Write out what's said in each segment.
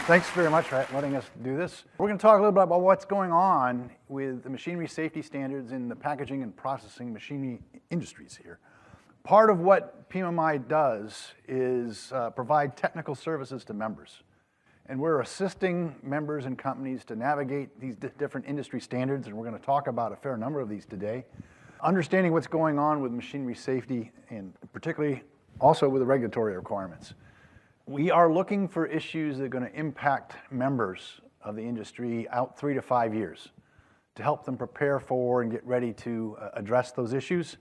Thanks very much for letting us do this. We're going to talk a little bit about what's going on with the machinery safety standards in the packaging and processing machinery industries here. Part of what PMMI does is provide technical services to members. And we're assisting members and companies to navigate these different industry standards, and we're going to talk about a fair number of these today. Understanding what's going on with machinery safety, and particularly also with the regulatory requirements. We are looking for issues that are going to impact members of the industry out 3 to 5 years to help them prepare for and get ready to address those issues.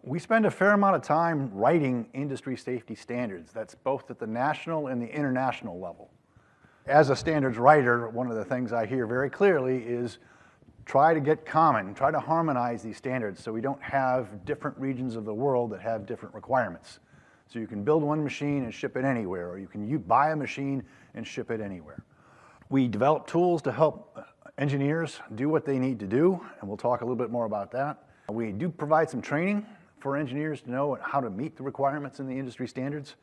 We spend a fair amount of time writing industry safety standards. That's both at the national and the international level. As a standards writer, one of the things I hear very clearly is try to get common, try to harmonize these standards so we don't have different regions of the world that have different requirements. So you can build one machine and ship it anywhere, or you can buy a machine and ship it anywhere. We develop tools to help engineers do what they need to do, and we'll talk a little bit more about that. We do provide some training for engineers to know how to meet the requirements in the industry standards.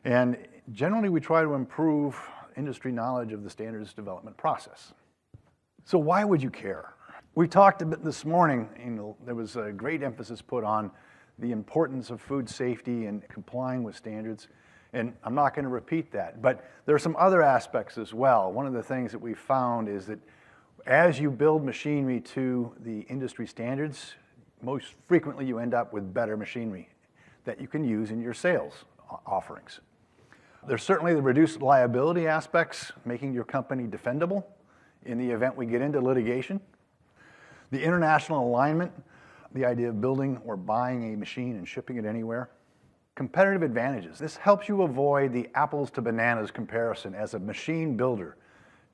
And generally, we try to improve industry knowledge of the standards development process. So why would you care? We talked a bit this morning, there was a great emphasis put on the importance of food safety and complying with standards. And I'm not going to repeat that, but there are some other aspects as well. One of the things that we've found is that as you build machinery to the industry standards, most frequently you end up with better machinery that you can use in your sales offerings. There's certainly the reduced liability aspects, making your company defendable in the event we get into litigation. The international alignment, the idea of building or buying a machine and shipping it anywhere. Competitive advantages. This helps you avoid the apples to bananas comparison as a machine builder.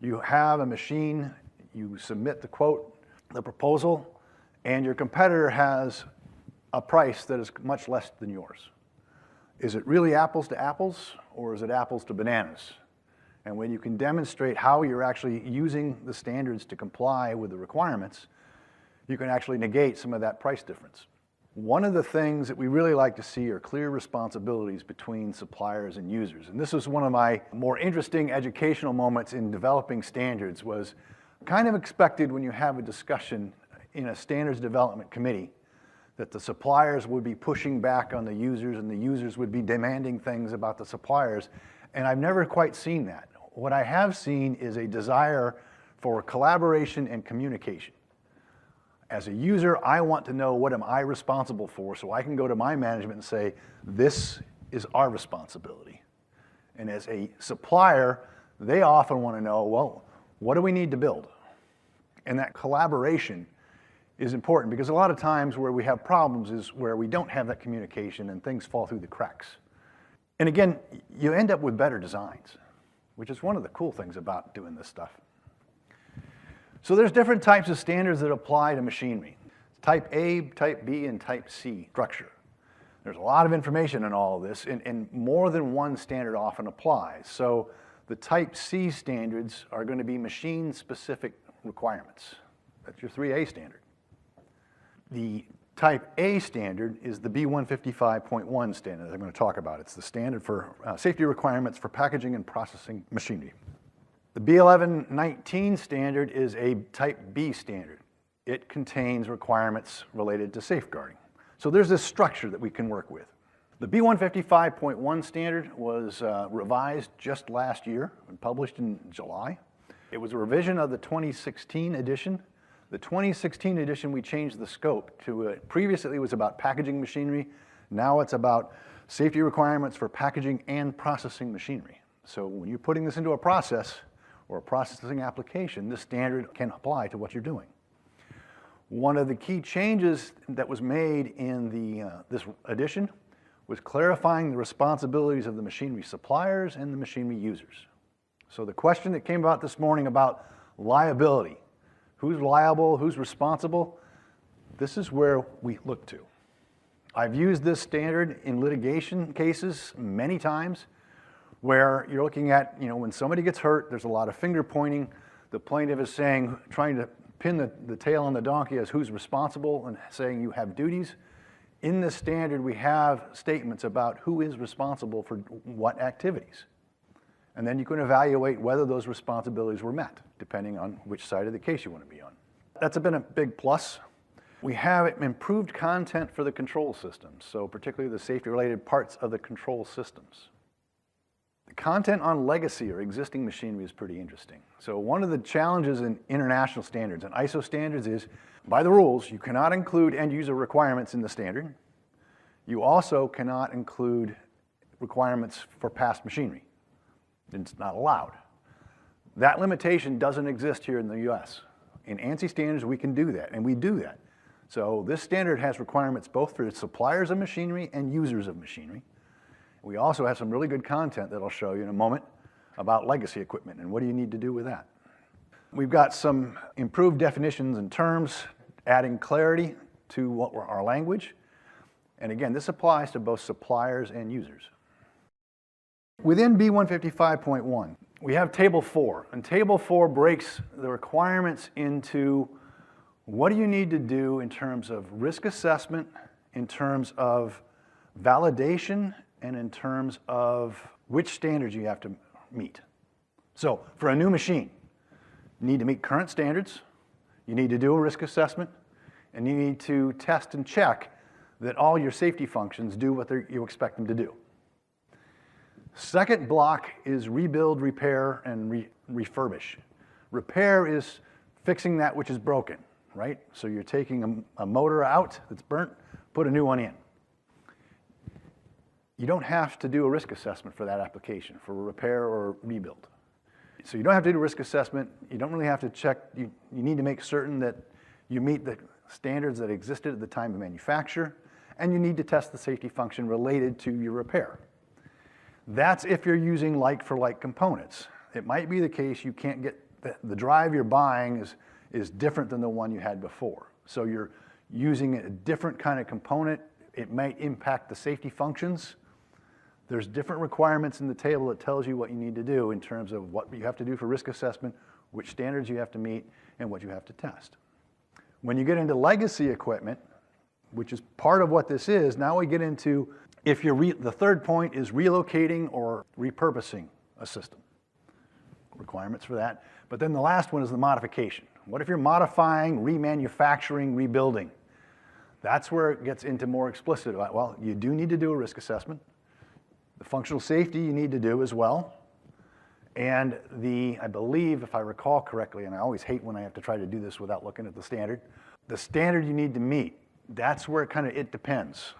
You have a machine, you submit the quote, the proposal, and your competitor has a price that is much less than yours. Is it really apples to apples, or is it apples to bananas? And when you can demonstrate how you're actually using the standards to comply with the requirements, you can actually negate some of that price difference. One of the things that we really like to see are clear responsibilities between suppliers and users. And this was one of my more interesting educational moments in developing standards, was kind of expected when you have a discussion in a standards development committee that the suppliers would be pushing back on the users and the users would be demanding things about the suppliers. And I've never quite seen that. What I have seen is a desire for collaboration and communication. As a user, I want to know what am I responsible for so I can go to my management and say, this is our responsibility. And as a supplier, they often want to know, well, what do we need to build? And that collaboration is important because a lot of times where we have problems is where we don't have that communication and things fall through the cracks. And again, you end up with better designs, which is one of the cool things about doing this stuff. So there's different types of standards that apply to machinery. Type A, Type B, and Type C structure. There's a lot of information in all of this, and more than one standard often applies. So the Type C standards are going to be machine-specific requirements. That's your 3A standard. The Type A standard is the B155.1 standard that I'm going to talk about. It's the standard for safety requirements for packaging and processing machinery. The B1119 standard is a Type B standard. It contains requirements related to safeguarding. So there's this structure that we can work with. The B155.1 standard was revised just last year and published in July. It was a revision of the 2016 edition. The 2016 edition, we changed the scope to, previously it was about packaging machinery. Now it's about safety requirements for packaging and processing machinery. So when you're putting this into a process or a processing application, this standard can apply to what you're doing. One of the key changes that was made in this edition was clarifying the responsibilities of the machinery suppliers and the machinery users. So the question that came about this morning about liability, who's liable, who's responsible, this is where we look to. I've used this standard in litigation cases many times where you're looking at, when somebody gets hurt, there's a lot of finger pointing. The plaintiff is saying, trying to pin the tail on the donkey as who's responsible and saying you have duties. In this standard, we have statements about who is responsible for what activities. And then you can evaluate whether those responsibilities were met, depending on which side of the case you want to be on. That's been a big plus. We have improved content for the control systems, so particularly the safety-related parts of the control systems. The content on legacy or existing machinery is pretty interesting. So one of the challenges in international standards and ISO standards is, by the rules, you cannot include end-user requirements in the standard. You also cannot include requirements for past machinery. It's not allowed. That limitation doesn't exist here in the US. In ANSI standards, we can do that, and we do that. So this standard has requirements both for suppliers of machinery and users of machinery. We also have some really good content that I'll show you in a moment about legacy equipment and what do you need to do with that. We've got some improved definitions and terms, adding clarity to our language. And again, this applies to both suppliers and users. Within B155.1, we have Table 4, and Table 4 breaks the requirements into what do you need to do in terms of risk assessment, in terms of validation, and in terms of which standards you have to meet. So for a new machine, you need to meet current standards, you need to do a risk assessment, and you need to test and check that all your safety functions do what you expect them to do. Second block is rebuild, repair, and refurbish. Repair is fixing that which is broken, right? So you're taking a motor out that's burnt, put a new one in. You don't have to do a risk assessment for that application, for repair or rebuild. So you don't have to do a risk assessment. You don't really have to check. You need to make certain that you meet the standards that existed at the time of manufacture, and you need to test the safety function related to your repair. That's if you're using like-for-like components. It might be the case you can't get, the drive you're buying is different than the one you had before. So you're using a different kind of component. It might impact the safety functions. There's different requirements in the table that tells you what you need to do in terms of what you have to do for risk assessment, which standards you have to meet, and what you have to test. When you get into legacy equipment, which is part of what this is, now we get into if the third point is relocating or repurposing a system. Requirements for that. But then the last one is the modification. What if you're modifying, remanufacturing, rebuilding? That's where it gets into more explicit about, well, you do need to do a risk assessment. The functional safety you need to do as well. And I believe, if I recall correctly, and I always hate when I have to try to do this without looking at the standard you need to meet, that's where it depends.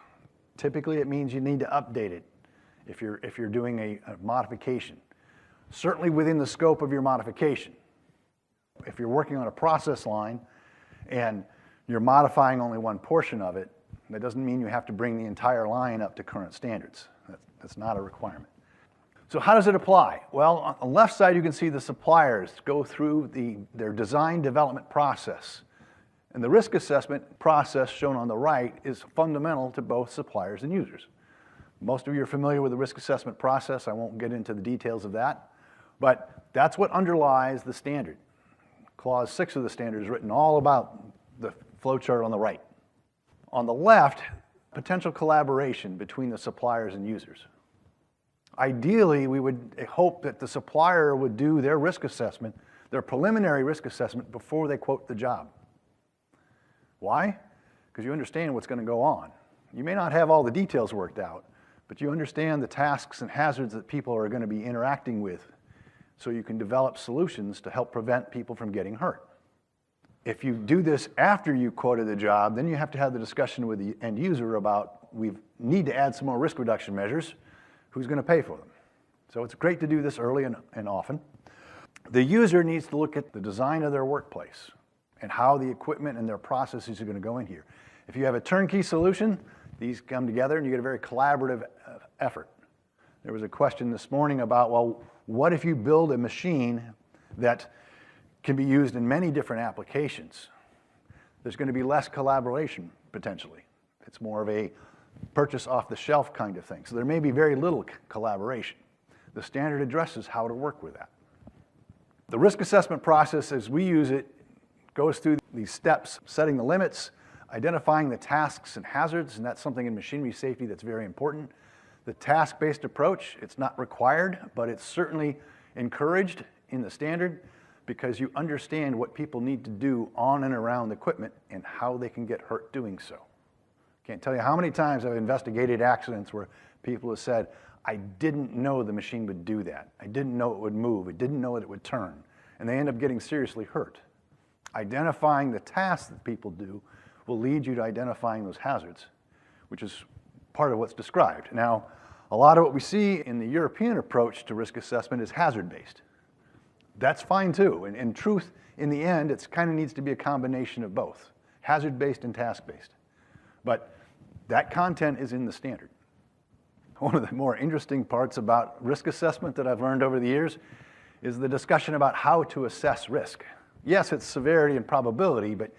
Typically, it means you need to update it if you're doing a modification. Certainly within the scope of your modification. If you're working on a process line and you're modifying only one portion of it, that doesn't mean you have to bring the entire line up to current standards. That's not a requirement. So how does it apply? Well, on the left side, you can see the suppliers go through their design development process. And the risk assessment process shown on the right is fundamental to both suppliers and users. Most of you are familiar with the risk assessment process. I won't get into the details of that, but that's what underlies the standard. Clause 6 of the standard is written all about the flowchart on the right. On the left, potential collaboration between the suppliers and users. Ideally, we would hope that the supplier would do their risk assessment, their preliminary risk assessment, before they quote the job. Why? Because you understand what's going to go on. You may not have all the details worked out, but you understand the tasks and hazards that people are going to be interacting with, so you can develop solutions to help prevent people from getting hurt. If you do this after you quoted the job, then you have to have the discussion with the end user about, we need to add some more risk reduction measures. Who's going to pay for them? So it's great to do this early and often. The user needs to look at the design of their workplace and how the equipment and their processes are going to go in here. If you have a turnkey solution, these come together and you get a very collaborative effort. There was a question this morning about, well, what if you build a machine that can be used in many different applications? There's going to be less collaboration, potentially. It's more of a purchase off the shelf kind of thing. So there may be very little collaboration. The standard addresses how to work with that. The risk assessment process, as we use it, goes through these steps, setting the limits, identifying the tasks and hazards, and that's something in machinery safety that's very important. The task-based approach, it's not required, but it's certainly encouraged in the standard because you understand what people need to do on and around the equipment and how they can get hurt doing so. Can't tell you how many times I've investigated accidents where people have said, I didn't know the machine would do that. I didn't know it would move. I didn't know that it would turn. And they end up getting seriously hurt. Identifying the tasks that people do will lead you to identifying those hazards, which is part of what's described. Now, a lot of what we see in the European approach to risk assessment is hazard-based. That's fine too. And in truth, in the end, it kind of needs to be a combination of both, hazard-based and task-based. But that content is in the standard. One of the more interesting parts about risk assessment that I've learned over the years is the discussion about how to assess risk. Yes, it's severity and probability, but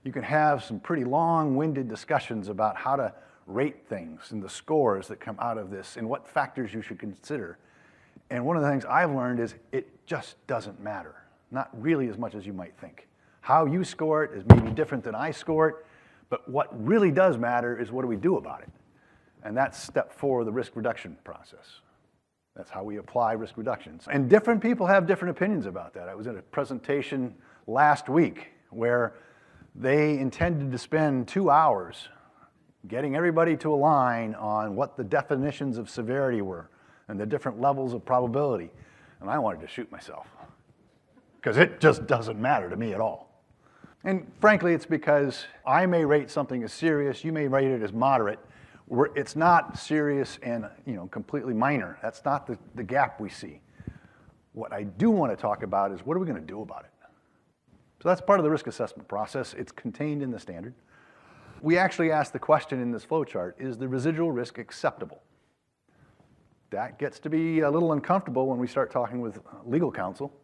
you can have some pretty long-winded discussions about how to rate things and the scores that come out of this and what factors you should consider. And one of the things I've learned is it just doesn't matter, not really as much as you might think. How you score it is maybe different than I score it, but what really does matter is what do we do about it? And that's step 4 of the risk reduction process. That's how we apply risk reductions. And different people have different opinions about that. I was at a presentation last week where they intended to spend 2 hours getting everybody to align on what the definitions of severity were and the different levels of probability. And I wanted to shoot myself because it just doesn't matter to me at all. And frankly, it's because I may rate something as serious, you may rate it as moderate. It's not serious and completely minor. That's not the gap we see. What I do want to talk about is what are we going to do about it? So that's part of the risk assessment process. It's contained in the standard. We actually asked the question in this flow chart, is the residual risk acceptable? That gets to be a little uncomfortable when we start talking with legal counsel.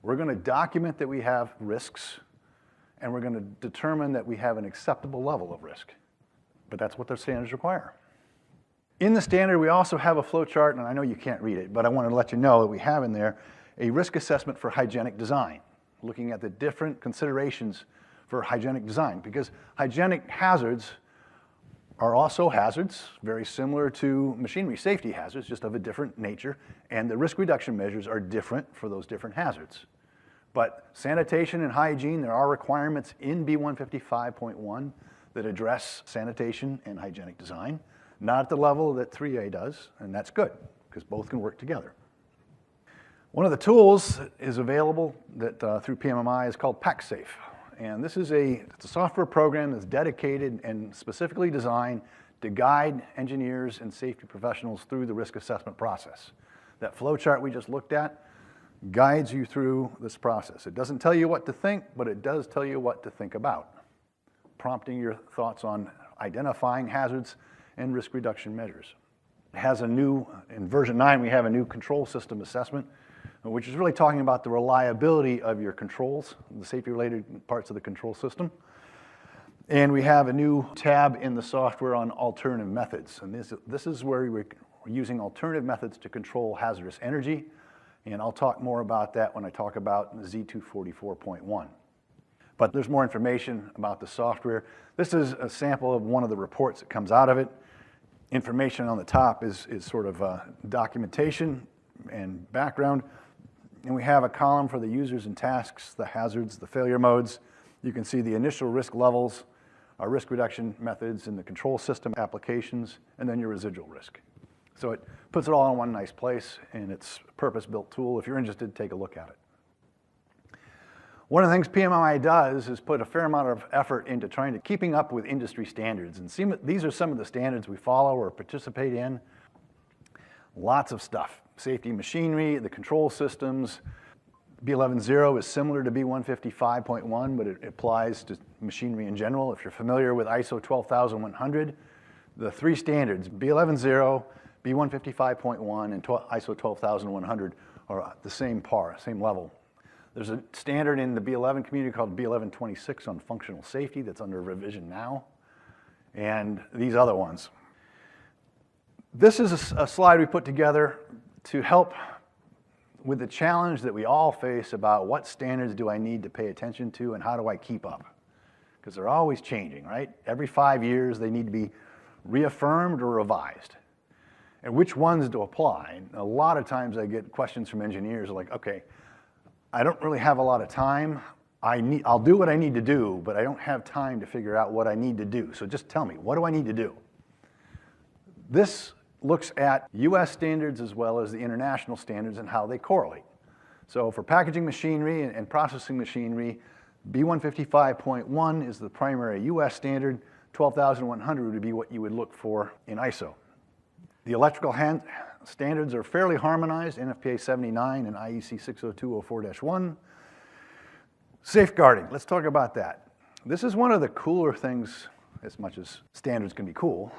We're going to document that we have risks, and we're going to determine that we have an acceptable level of risk. But that's what the standards require. In the standard, we also have a flow chart, and I know you can't read it, but I want to let you know that we have in there a risk assessment for hygienic design, looking at the different considerations for hygienic design, because hygienic hazards are also hazards, very similar to machinery safety hazards, just of a different nature, and the risk reduction measures are different for those different hazards. But sanitation and hygiene, there are requirements in B155.1 that address sanitation and hygienic design, not at the level that 3A does, and that's good, because both can work together. One of the tools that is available that through PMMI is called PackSafe. And this is it's a software program that's dedicated and specifically designed to guide engineers and safety professionals through the risk assessment process. That flow chart we just looked at guides you through this process. It doesn't tell you what to think, but it does tell you what to think about, prompting your thoughts on identifying hazards and risk reduction measures. It has in version 9, we have a new control system assessment, which is really talking about the reliability of your controls, the safety-related parts of the control system. And we have a new tab in the software on alternative methods. And this is where we're using alternative methods to control hazardous energy. And I'll talk more about that when I talk about Z244.1. But there's more information about the software. This is a sample of one of the reports that comes out of it. Information on the top is sort of documentation and background. And we have a column for the users and tasks, the hazards, the failure modes. You can see the initial risk levels, our risk reduction methods, and the control system applications, and then your residual risk. So it puts it all in one nice place, and it's a purpose-built tool. If you're interested, take a look at it. One of the things PMMI does is put a fair amount of effort into trying to keeping up with industry standards. And these are some of the standards we follow or participate in. Lots of stuff. Safety machinery, the control systems. B11.0 is similar to B155.1, but it applies to machinery in general. If you're familiar with ISO 12100, the 3 standards, B11.0, B155.1, and ISO 12100 are at the same level. There's a standard in the B11 community called B1126 on functional safety that's under revision now, and these other ones. This is a slide we put together to help with the challenge that we all face about what standards do I need to pay attention to and how do I keep up? Because they're always changing, right? Every 5 years they need to be reaffirmed or revised. and which ones to apply. And a lot of times I get questions from engineers like, okay, I don't really have a lot of time. I'll do what I need to do, but I don't have time to figure out what I need to do. So just tell me, what do I need to do? This looks at US standards as well as the international standards and how they correlate. So for packaging machinery and processing machinery, B155.1 is the primary US standard. 12,100 would be what you would look for in ISO. The electrical standards are fairly harmonized, NFPA 79 and IEC 60204-1. Safeguarding, let's talk about that. This is one of the cooler things, as much as standards can be cool.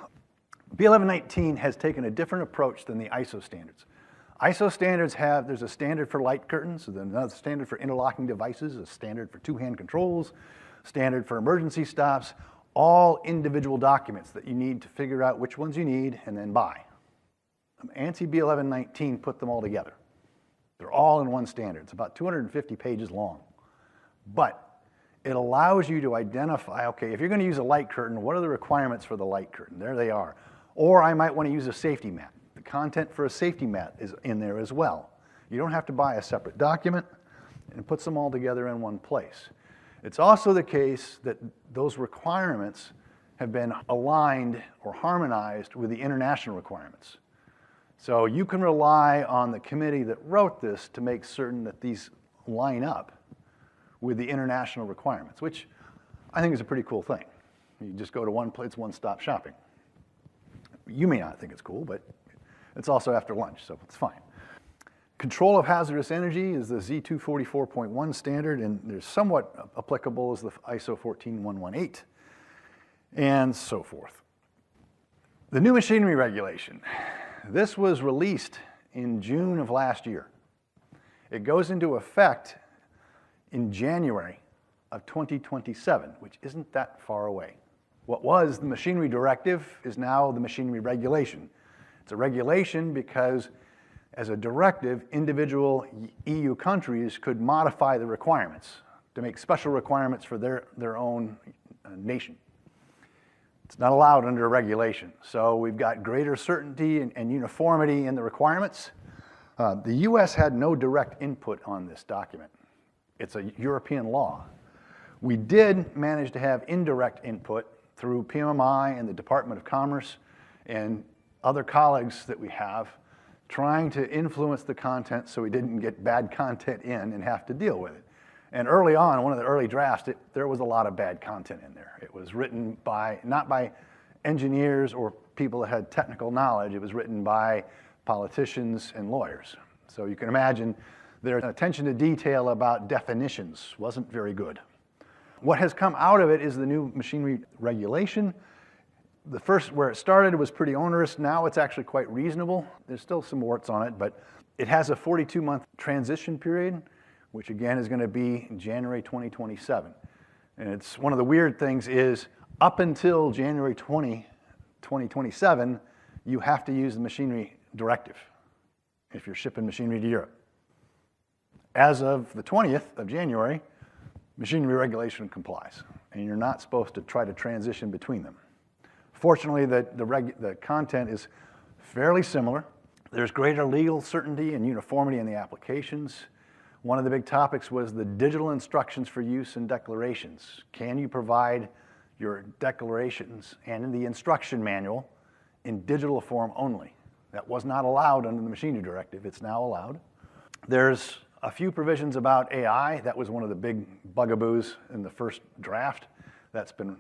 B1119 has taken a different approach than the ISO standards. ISO standards there's a standard for light curtains, another standard for interlocking devices, a standard for two-hand controls, standard for emergency stops, all individual documents that you need to figure out which ones you need and then buy. ANSI B1119 put them all together. They're all in one standard. It's about 250 pages long. But it allows you to identify, okay, if you're going to use a light curtain, what are the requirements for the light curtain? There they are. Or I might want to use a safety mat. The content for a safety mat is in there as well. You don't have to buy a separate document, and it puts them all together in one place. It's also the case that those requirements have been aligned or harmonized with the international requirements. So you can rely on the committee that wrote this to make certain that these line up with the international requirements, which I think is a pretty cool thing. You just go to one place, one-stop shopping. You may not think it's cool, but it's also after lunch, so it's fine. Control of hazardous energy is the Z244.1 standard, and they're somewhat applicable as the ISO 14118, and so forth. The new machinery regulation. This was released in June of last year. It goes into effect in January of 2027, which isn't that far away. What was the machinery directive is now the machinery regulation. It's a regulation because as a directive, individual EU countries could modify the requirements to make special requirements for their own nation. It's not allowed under a regulation. So we've got greater certainty and uniformity in the requirements. The US had no direct input on this document. It's a European law. We did manage to have indirect input through PMMI and the Department of Commerce and other colleagues that we have trying to influence the content so we didn't get bad content in and have to deal with it. And early on, one of the early drafts, there was a lot of bad content in there. It was written not by engineers or people that had technical knowledge. It was written by politicians and lawyers. So you can imagine their attention to detail about definitions wasn't very good. What has come out of it is the new machinery regulation. The first, where it started, was pretty onerous. Now it's actually quite reasonable. There's still some warts on it, but it has a 42-month transition period, which again is going to be in January 2027. And it's one of the weird things is up until January 2027, you have to use the machinery directive if you're shipping machinery to Europe. As of the 20th of January, machinery regulation complies, and you're not supposed to try to transition between them. Fortunately, the content is fairly similar. There's greater legal certainty and uniformity in the applications. One of the big topics was the digital instructions for use and declarations. Can you provide your declarations and the instruction manual in digital form only? That was not allowed under the machinery directive. It's now allowed. There's a few provisions about AI. That was one of the big bugaboos in the first draft. That's been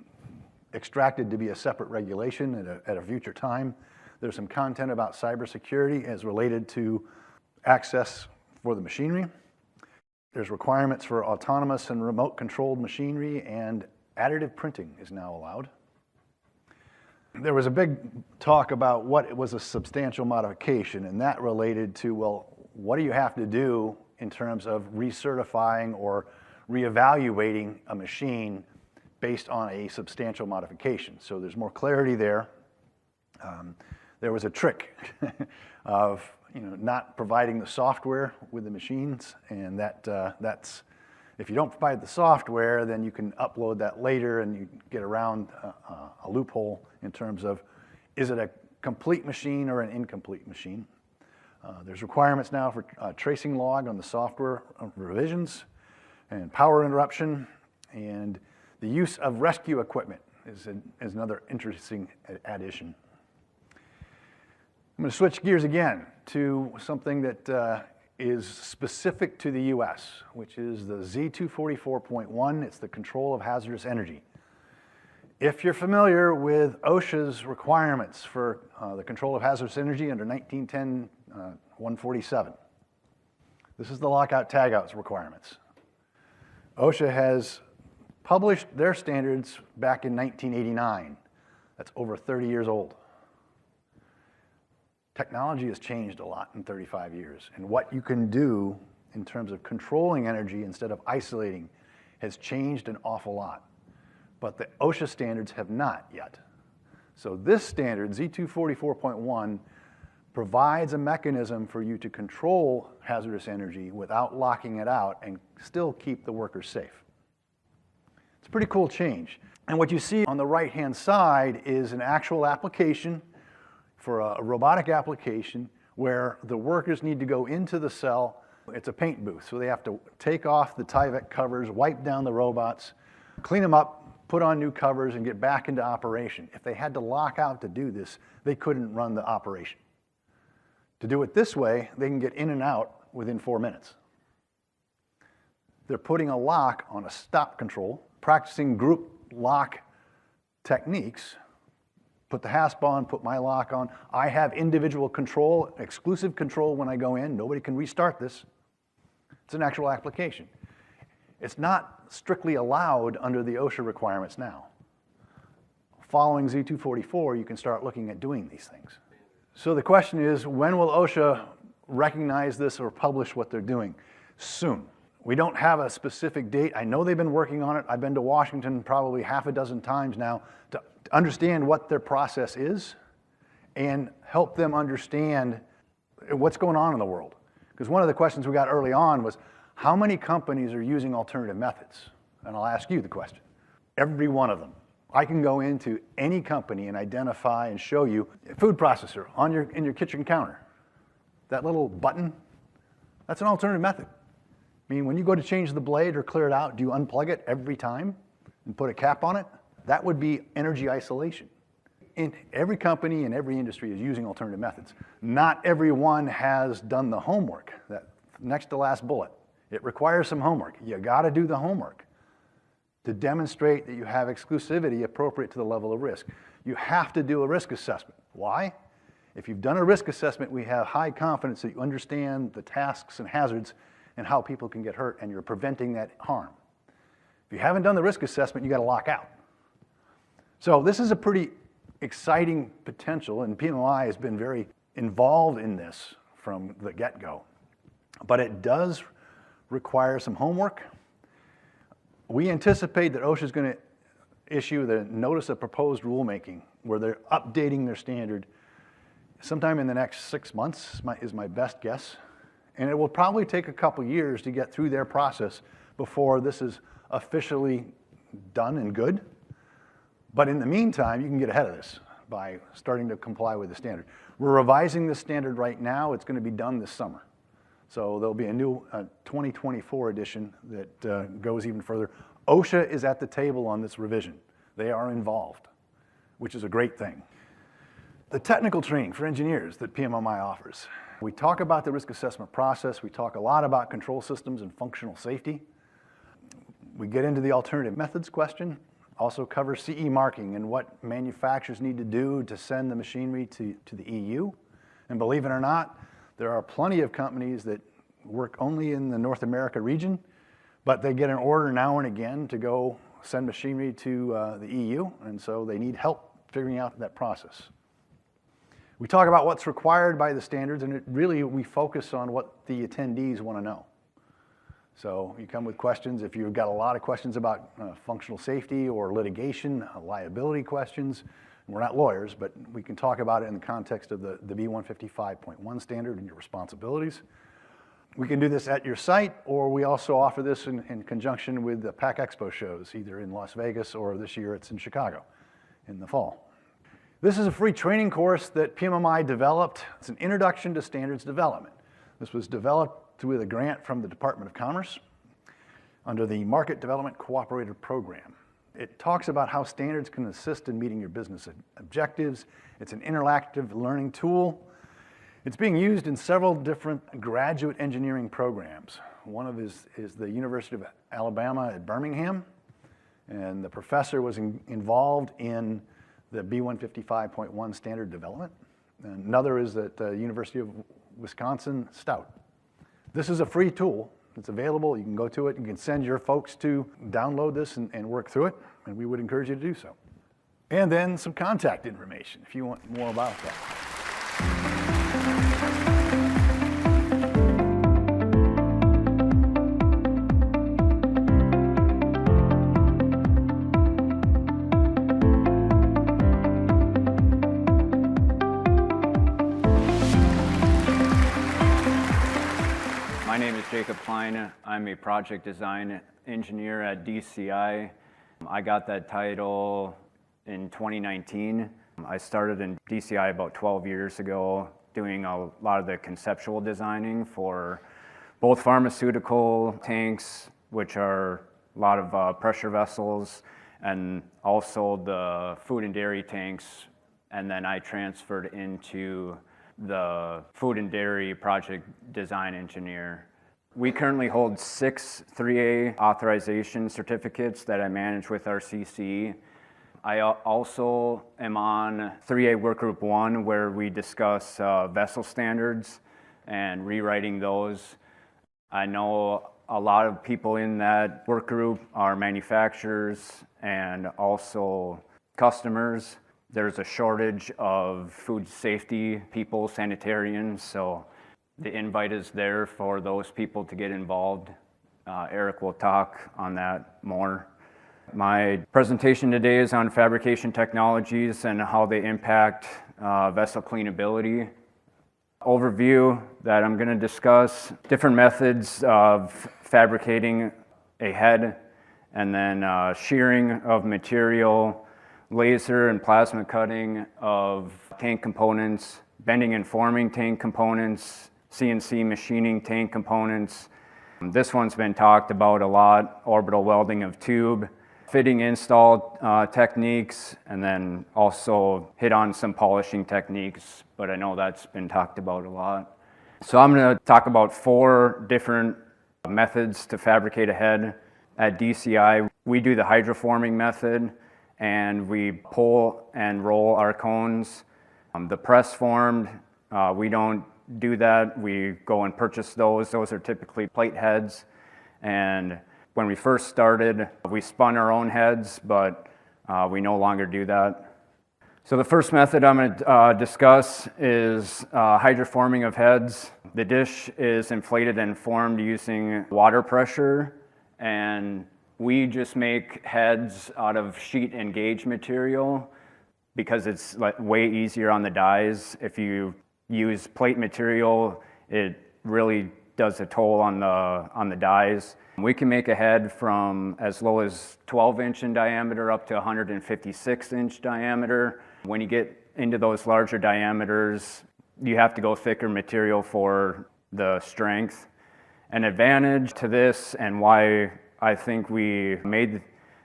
extracted to be a separate regulation at a future time. There's some content about cybersecurity as related to access for the machinery. There's requirements for autonomous and remote controlled machinery, and additive printing is now allowed. There was a big talk about what was a substantial modification, and that related to, well, what do you have to do in terms of recertifying or reevaluating a machine based on a substantial modification? So there's more clarity there. There was a trick of not providing the software with the machines, and that's, if you don't provide the software, then you can upload that later and you get around a loophole in terms of, is it a complete machine or an incomplete machine. There's requirements now for tracing log on the software revisions and power interruption, and the use of rescue equipment is another interesting addition. I'm going to switch gears again to something that is specific to the US, which is the Z244.1. It's the control of hazardous energy. If you're familiar with OSHA's requirements for the control of hazardous energy under 1910-147, this is the lockout tagouts requirements. OSHA has published their standards back in 1989. That's over 30 years old. Technology has changed a lot in 35 years, and what you can do in terms of controlling energy instead of isolating has changed an awful lot. But the OSHA standards have not yet. So this standard, Z244.1, provides a mechanism for you to control hazardous energy without locking it out and still keep the workers safe. It's a pretty cool change. And what you see on the right-hand side is an actual application for a robotic application where the workers need to go into the cell. It's a paint booth, so they have to take off the Tyvek covers, wipe down the robots, clean them up, put on new covers, and get back into operation. If they had to lock out to do this, they couldn't run the operation. To do it this way, they can get in and out within 4 minutes. They're putting a lock on a stop control, practicing group lock techniques. Put the hasp on, put my lock on. I have individual control, exclusive control when I go in. Nobody can restart this. It's an actual application. It's not strictly allowed under the OSHA requirements now. Following Z244, you can start looking at doing these things. So the question is, when will OSHA recognize this or publish what they're doing? Soon. We don't have a specific date. I know they've been working on it. I've been to Washington probably half a dozen times now to understand what their process is and help them understand what's going on in the world. Because one of the questions we got early on was, how many companies are using alternative methods? And I'll ask you the question. Every one of them. I can go into any company and identify and show you a food processor in your kitchen counter. That little button, that's an alternative method. I mean, when you go to change the blade or clear it out, do you unplug it every time and put a cap on it? That would be energy isolation. In every company and every industry is using alternative methods. Not everyone has done the homework. That next to last bullet. It requires some homework. You got to do the homework to demonstrate that you have exclusivity appropriate to the level of risk. You have to do a risk assessment. Why? If you've done a risk assessment, we have high confidence that you understand the tasks and hazards and how people can get hurt, and you're preventing that harm. If you haven't done the risk assessment, you got to lock out. So this is a pretty exciting potential, and PMMI has been very involved in this from the get-go. But it does require some homework. We anticipate that OSHA is going to issue the Notice of Proposed Rulemaking, where they're updating their standard sometime in the next 6 months, is my best guess. And it will probably take a couple years to get through their process before this is officially done and good. But in the meantime, you can get ahead of this by starting to comply with the standard. We're revising the standard right now. It's going to be done this summer. So there'll be a new 2024 edition that goes even further. OSHA is at the table on this revision. They are involved, which is a great thing. The technical training for engineers that PMMI offers. We talk about the risk assessment process. We talk a lot about control systems and functional safety. We get into the alternative methods question. Also cover CE marking and what manufacturers need to do to send the machinery to the EU. And believe it or not, there are plenty of companies that work only in the North America region, but they get an order now and again to go send machinery to the EU, and so they need help figuring out that process. We talk about what's required by the standards, and we focus on what the attendees want to know. So you come with questions. If you've got a lot of questions about functional safety or litigation, liability questions, we're not lawyers, but we can talk about it in the context of the B155.1 standard and your responsibilities. We can do this at your site, or we also offer this in conjunction with the PAC Expo shows, either in Las Vegas or this year it's in Chicago in the fall. This is a free training course that PMMI developed. It's an introduction to standards development. This was developed with a grant from the Department of Commerce under the Market Development Cooperative Program. It talks about how standards can assist in meeting your business objectives. It's an interactive learning tool. It's being used in several different graduate engineering programs. One of is the University of Alabama at Birmingham, and the professor was involved in the B155.1 standard development. And another is at the University of Wisconsin, Stout. This is a free tool. It's available. You can go to it. You can send your folks to download this and work through it, and we would encourage you to do so. And then some contact information if you want more about that. My name is Klein. I'm a project design engineer at DCI. I got that title in 2019. I started in DCI about 12 years ago, doing a lot of the conceptual designing for both pharmaceutical tanks, which are a lot of pressure vessels, and also the food and dairy tanks. And then I transferred into the food and dairy project design engineer. We currently hold 6 3A authorization certificates that I manage with our CCE. I also am on 3A Workgroup 1, where we discuss vessel standards and rewriting those. I know a lot of people in that work group are manufacturers and also customers. There's a shortage of food safety people, sanitarians, so the invite is there for those people to get involved. Eric will talk on that more. My presentation today is on fabrication technologies and how they impact vessel cleanability. Overview that I'm going to discuss, different methods of fabricating a head, and then shearing of material, laser and plasma cutting of tank components, bending and forming tank components, CNC machining tank components. This one's been talked about a lot, orbital welding of tube, fitting install techniques, and then also hit on some polishing techniques, but I know that's been talked about a lot. So I'm going to talk about 4 different methods to fabricate a head. At DCI, we do the hydroforming method, and we pull and roll our cones. The press formed, we don't do that. We go and purchase those. Those are typically plate heads. And when we first started, we spun our own heads, but we no longer do that. So the first method I'm going to discuss is hydroforming of heads. The dish is inflated and formed using water pressure, and we just make heads out of sheet and gauge material because it's way easier on the dies. If you use plate material, it really does a toll on the dies. We can make a head from as low as 12-inch in diameter up to 156-inch diameter. When you get into those larger diameters, you have to go thicker material for the strength. An advantage to this, and why I think we made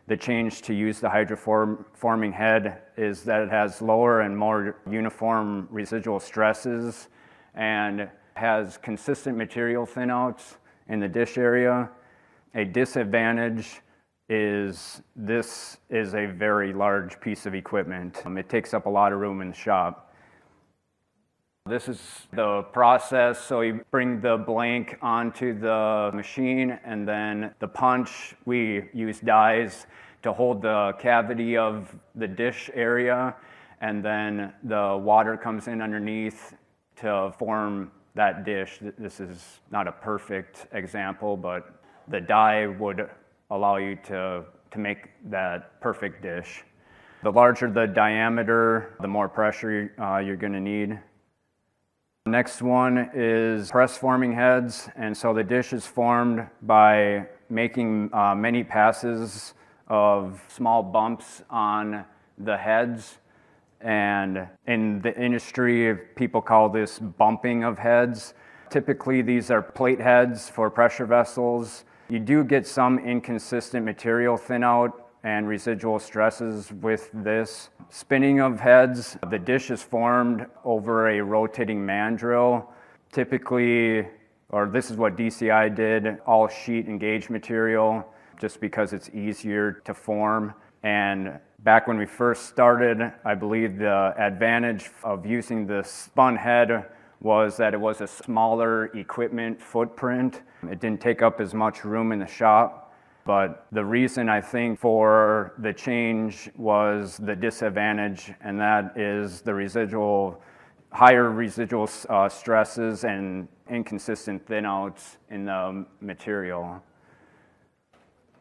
the change to use the hydroforming head, is that it has lower and more uniform residual stresses and has consistent material thinouts in the dish area. A disadvantage is this is a very large piece of equipment. It takes up a lot of room in the shop. This is the process. So you bring the blank onto the machine, and then the punch, we use dies to hold the cavity of the dish area, and then the water comes in underneath to form that dish. This is not a perfect example, but the die would allow you to make that perfect dish. The larger the diameter, the more pressure you're going to need. Next one is press forming heads, and so the dish is formed by making many passes of small bumps on the heads, And in the industry, people call this bumping of heads. Typically, these are plate heads for pressure vessels. You do get some inconsistent material thin out and residual stresses with this. Spinning of heads, the dish is formed over a rotating mandrel. Typically, or this is what DCI did, all sheet and gauge material, just because it's easier to form. And back when we first started, I believe the advantage of using the spun head was that it was a smaller equipment footprint. It didn't take up as much room in the shop. But the reason I think for the change was the disadvantage, and that is the higher residual stresses and inconsistent thin outs in the material.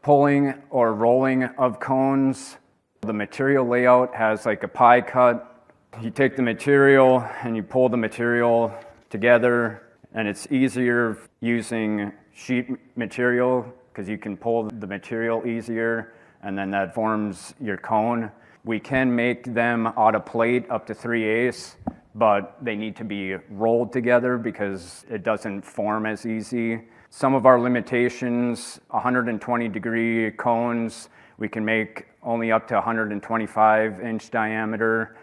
Pulling or rolling of cones, the material layout has like a pie cut. You take the material and you pull the material together, and it's easier using sheet material because you can pull the material easier, and then that forms your cone. We can make them out of plate up to 3/8, but they need to be rolled together because it doesn't form as easy. Some of our limitations, 120-degree cones, we can make only up to 125-inch diameter,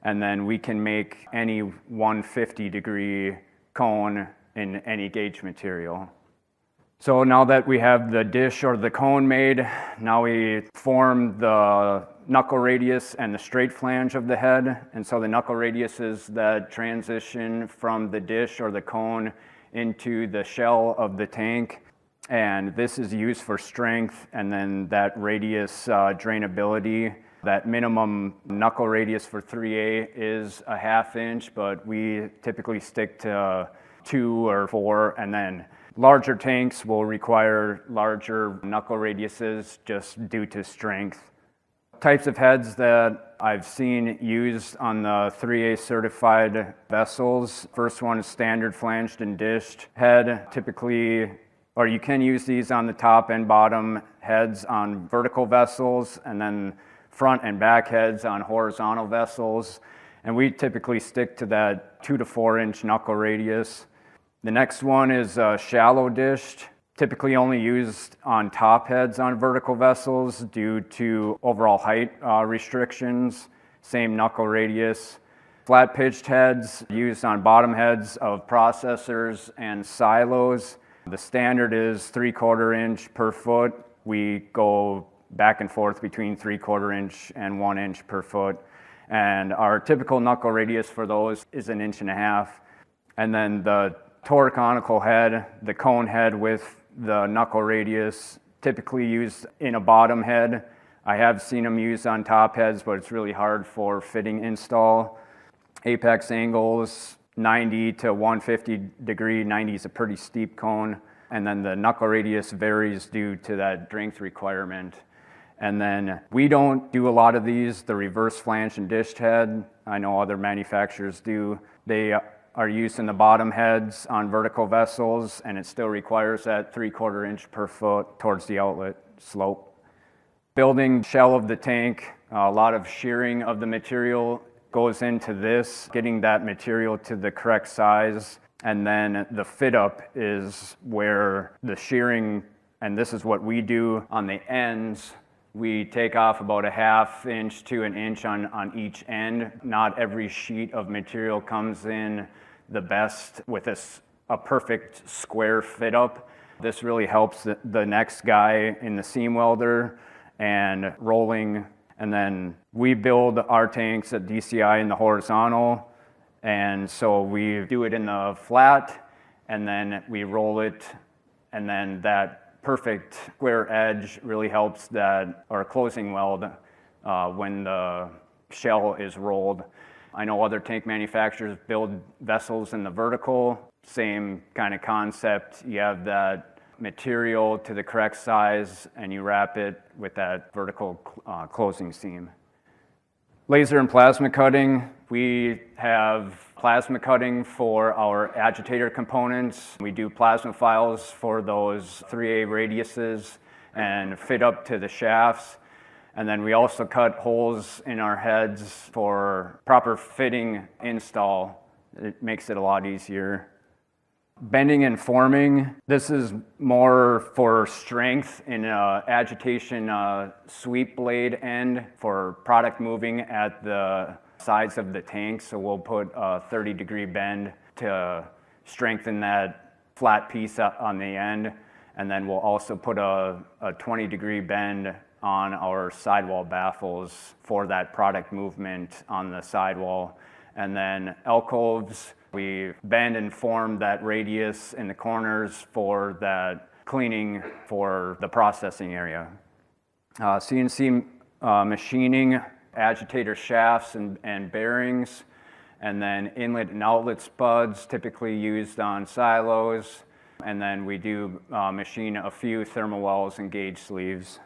and then we can make any 150-degree cone in any gauge material. So now that we have the dish or the cone made, now we form the knuckle radius and the straight flange of the head. And so the knuckle radius is that transition from the dish or the cone into the shell of the tank. And this is used for strength, and then that radius drainability. That minimum knuckle radius for 3A is a 1/2 inch, but we typically stick to 2 or 4, and then larger tanks will require larger knuckle radiuses just due to strength. Types of heads that I've seen used on the 3A certified vessels. First one is standard flanged and dished head. Typically, or you can use these on the top and bottom heads on vertical vessels, and then front and back heads on horizontal vessels. And we typically stick to that 2 to 4 inch knuckle radius. The next one is shallow dished, typically only used on top heads on vertical vessels due to overall height restrictions, same knuckle radius. Flat pitched heads used on bottom heads of processors and silos. The standard is 3/4 inch per foot. We go back and forth between 3/4 inch and 1 inch per foot. And our typical knuckle radius for those is 1.5 inches. And then the torconical head, the cone head with the knuckle radius, typically used in a bottom head. I have seen them used on top heads, but it's really hard for fitting install. Apex angles, 90 to 150 degree. 90 is a pretty steep cone. And then the knuckle radius varies due to that strength requirement. And then we don't do a lot of these, the reverse flange and dished head. I know other manufacturers do. They are used in the bottom heads on vertical vessels, and it still requires that 3/4 inch per foot towards the outlet slope. Building shell of the tank, a lot of shearing of the material goes into this, getting that material to the correct size, and then the fit up is where the shearing, and this is what we do on the ends. We take off about 1/2 inch to 1 inch on each end. Not every sheet of material comes in the best with a perfect square fit up. This really helps the next guy in the seam welder and rolling. And then we build our tanks at DCI in the horizontal, and so we do it in the flat, and then we roll it, and then that perfect square edge really helps that, or closing weld, when the shell is rolled. I know other tank manufacturers build vessels in the vertical, same kind of concept. You have that material to the correct size and you wrap it with that vertical closing seam. Laser and plasma cutting. We have plasma cutting for our agitator components. We do plasma files for those 3A radiuses and fit up to the shafts. And then we also cut holes in our heads for proper fitting install. It makes it a lot easier. Bending and forming, this is more for strength in agitation sweep blade end for product moving at the sides of the tank. So we'll put a 30-degree bend to strengthen that flat piece on the end. And then we'll also put a 20-degree bend on our sidewall baffles for that product movement on the sidewall. And then alcoves, we bend and form that radius in the corners for that cleaning for the processing area. CNC machining, agitator shafts and bearings, and then inlet and outlet spuds typically used on silos. And then we do machine a few thermal wells and gauge sleeves.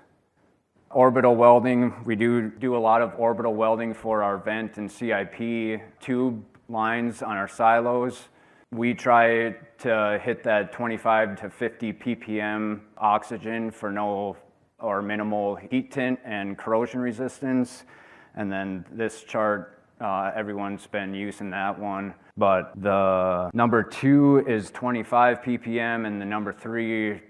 Orbital welding, we do a lot of orbital welding for our vent and CIP tube lines on our silos. We try to hit that 25 to 50 ppm oxygen for no or minimal heat tint and corrosion resistance. And then this chart, everyone's been using that one. But the number 2 is 25 ppm and the number 3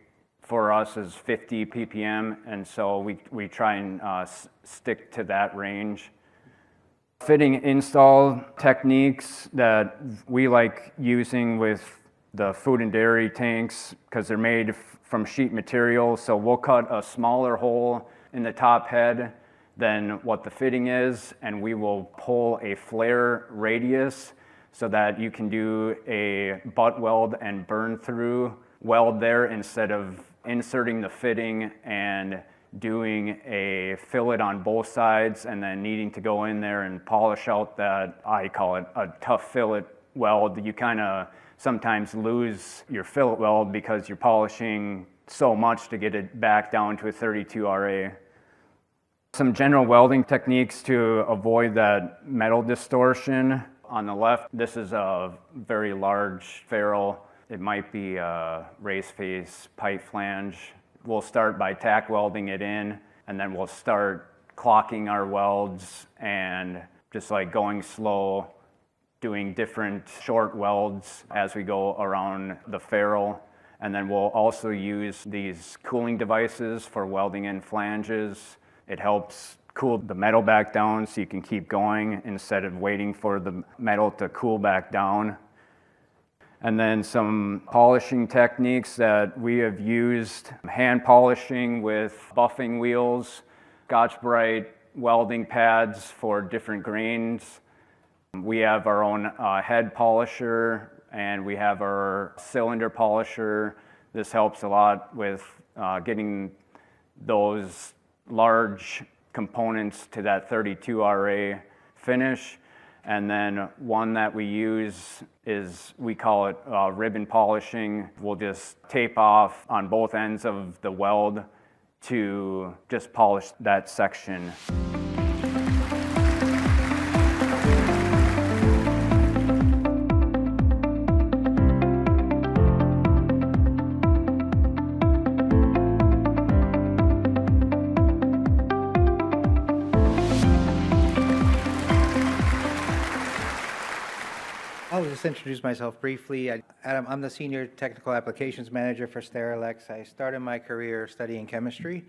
for us is 50 ppm. And so we try and stick to that range. Fitting install techniques that we like using with the food and dairy tanks because they're made from sheet material. So we'll cut a smaller hole in the top head than what the fitting is, and we will pull a flare radius so that you can do a butt weld and burn through weld there instead of inserting the fitting and doing a fillet on both sides and then needing to go in there and polish out that, I call it a tough fillet weld. You kind of sometimes lose your fillet weld because you're polishing so much to get it back down to a 32 RA. Some general welding techniques to avoid that metal distortion. On the left, this is a very large ferrule. It might be a race face pipe flange. We'll start by tack welding it in, and then we'll start clocking our welds and just like going slow, doing different short welds as we go around the ferrule. And then we'll also use these cooling devices for welding in flanges. It helps cool the metal back down so you can keep going instead of waiting for the metal to cool back down. And then some polishing techniques that we have used, hand polishing with buffing wheels, Scotch-Brite welding pads for different grains. We have our own head polisher and we have our cylinder polisher. This helps a lot with getting those large components to that 32 RA finish. And then one that we use is, we call it ribbon polishing. We'll just tape off on both ends of the weld to just polish that section. I'll just introduce myself briefly. Adam, I'm the Senior Technical Applications Manager for Sterilex. I started my career studying chemistry.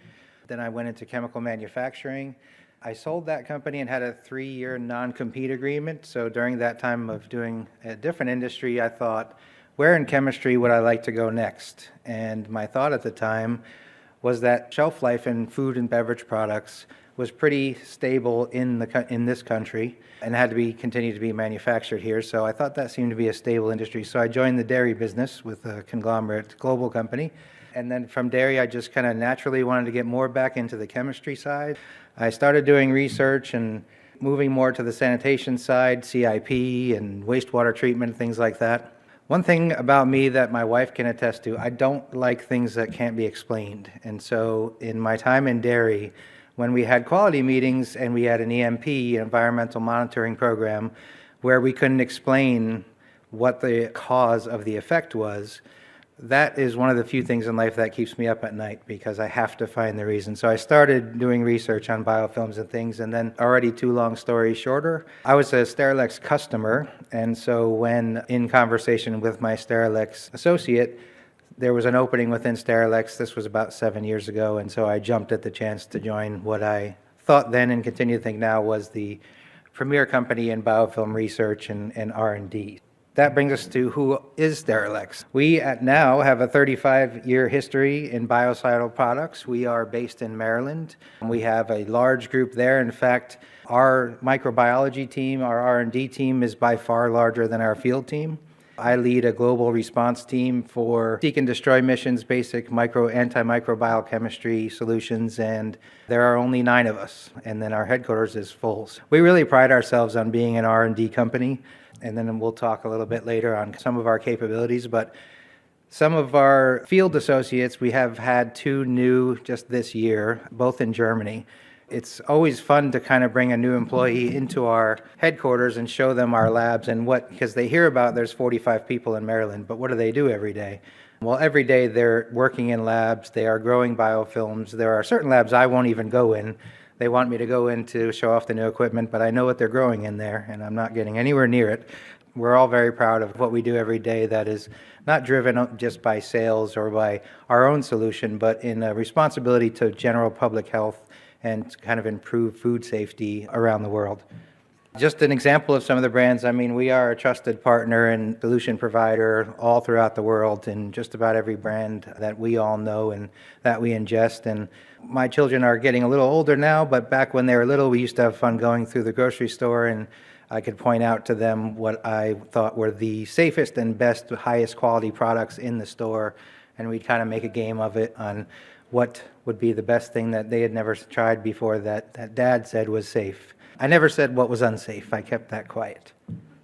Then I went into chemical manufacturing. I sold that company and had a 3-year non-compete agreement. So during that time of doing a different industry, I thought, where in chemistry would I like to go next? And my thought at the time was that shelf life in food and beverage products was pretty stable in this country and had to continue to be manufactured here. So I thought that seemed to be a stable industry. So I joined the dairy business with a conglomerate global company. And then from dairy, I just kind of naturally wanted to get more back into the chemistry side. I started doing research and moving more to the sanitation side, CIP and wastewater treatment, things like that. One thing about me that my wife can attest to, I don't like things that can't be explained. And so in my time in dairy, when we had quality meetings and we had an EMP, environmental monitoring program, where we couldn't explain what the cause of the effect was, That is one of the few things in life that keeps me up at night because I have to find the reason. So I started doing research on biofilms and things, and then already too long story shorter, I was a Sterilex customer, and so when in conversation with my Sterilex associate, there was an opening within Sterilex. This was about 7 years ago, and so I jumped at the chance to join what I thought then and continue to think now was the premier company in biofilm research and R&D. That brings us to who is Sterilex. We now have a 35-year history in biocidal products. We are based in Maryland. We have a large group there. In fact, our microbiology team, our R&D team, is by far larger than our field team. I lead a global response team for seek and destroy missions, basic antimicrobial chemistry solutions, and there are only 9 of us, and then our headquarters is full. We really pride ourselves on being an R&D company, and then we'll talk a little bit later on some of our capabilities, but some of our field associates, we have had 2 new just this year, both in Germany. It's always fun to kind of bring a new employee into our headquarters and show them our labs and because they hear about there's 45 people in Maryland, but what do they do every day? Well, every day they're working in labs, they are growing biofilms. There are certain labs I won't even go in. They want me to go in to show off the new equipment, but I know what they're growing in there, and I'm not getting anywhere near it. We're all very proud of what we do every day that is not driven just by sales or by our own solution, but in a responsibility to general public health and kind of improve food safety around the world. Just an example of some of the brands, I mean, we are a trusted partner and solution provider all throughout the world in just about every brand that we all know and that we ingest. And my children are getting a little older now, but back when they were little, we used to have fun going through the grocery store, and I could point out to them what I thought were the safest and best, highest quality products in the store, and we'd kind of make a game of it on what would be the best thing that they had never tried before that Dad said was safe. I never said what was unsafe. I kept that quiet.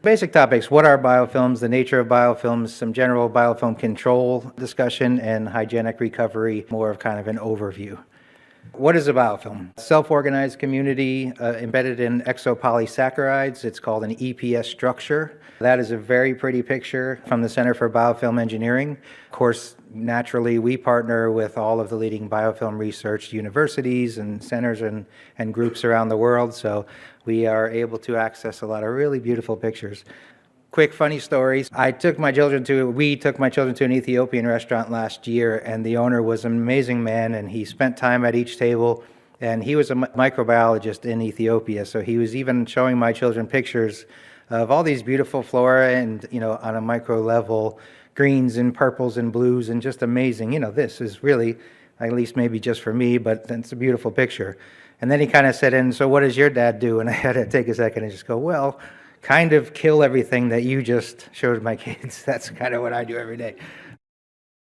Basic topics: what are biofilms, the nature of biofilms, some general biofilm control discussion, and hygienic recovery, more of kind of an overview. What is a biofilm? Self-organized community embedded in exopolysaccharides. It's called an EPS structure. That is a very pretty picture from the Center for Biofilm Engineering. Of course, naturally, we partner with all of the leading biofilm research universities and centers and groups around the world, so we are able to access a lot of really beautiful pictures. Quick funny stories. We took my children to an Ethiopian restaurant last year, and the owner was an amazing man, and he spent time at each table, and he was a microbiologist in Ethiopia, so he was even showing my children pictures of all these beautiful flora and, on a micro level, greens and purples and blues, and just amazing. This is really, at least maybe just for me, but it's a beautiful picture. And then he kind of said, and so what does your dad do? And I had to take a second and just go, well, kind of kill everything that you just showed my kids. That's kind of what I do every day.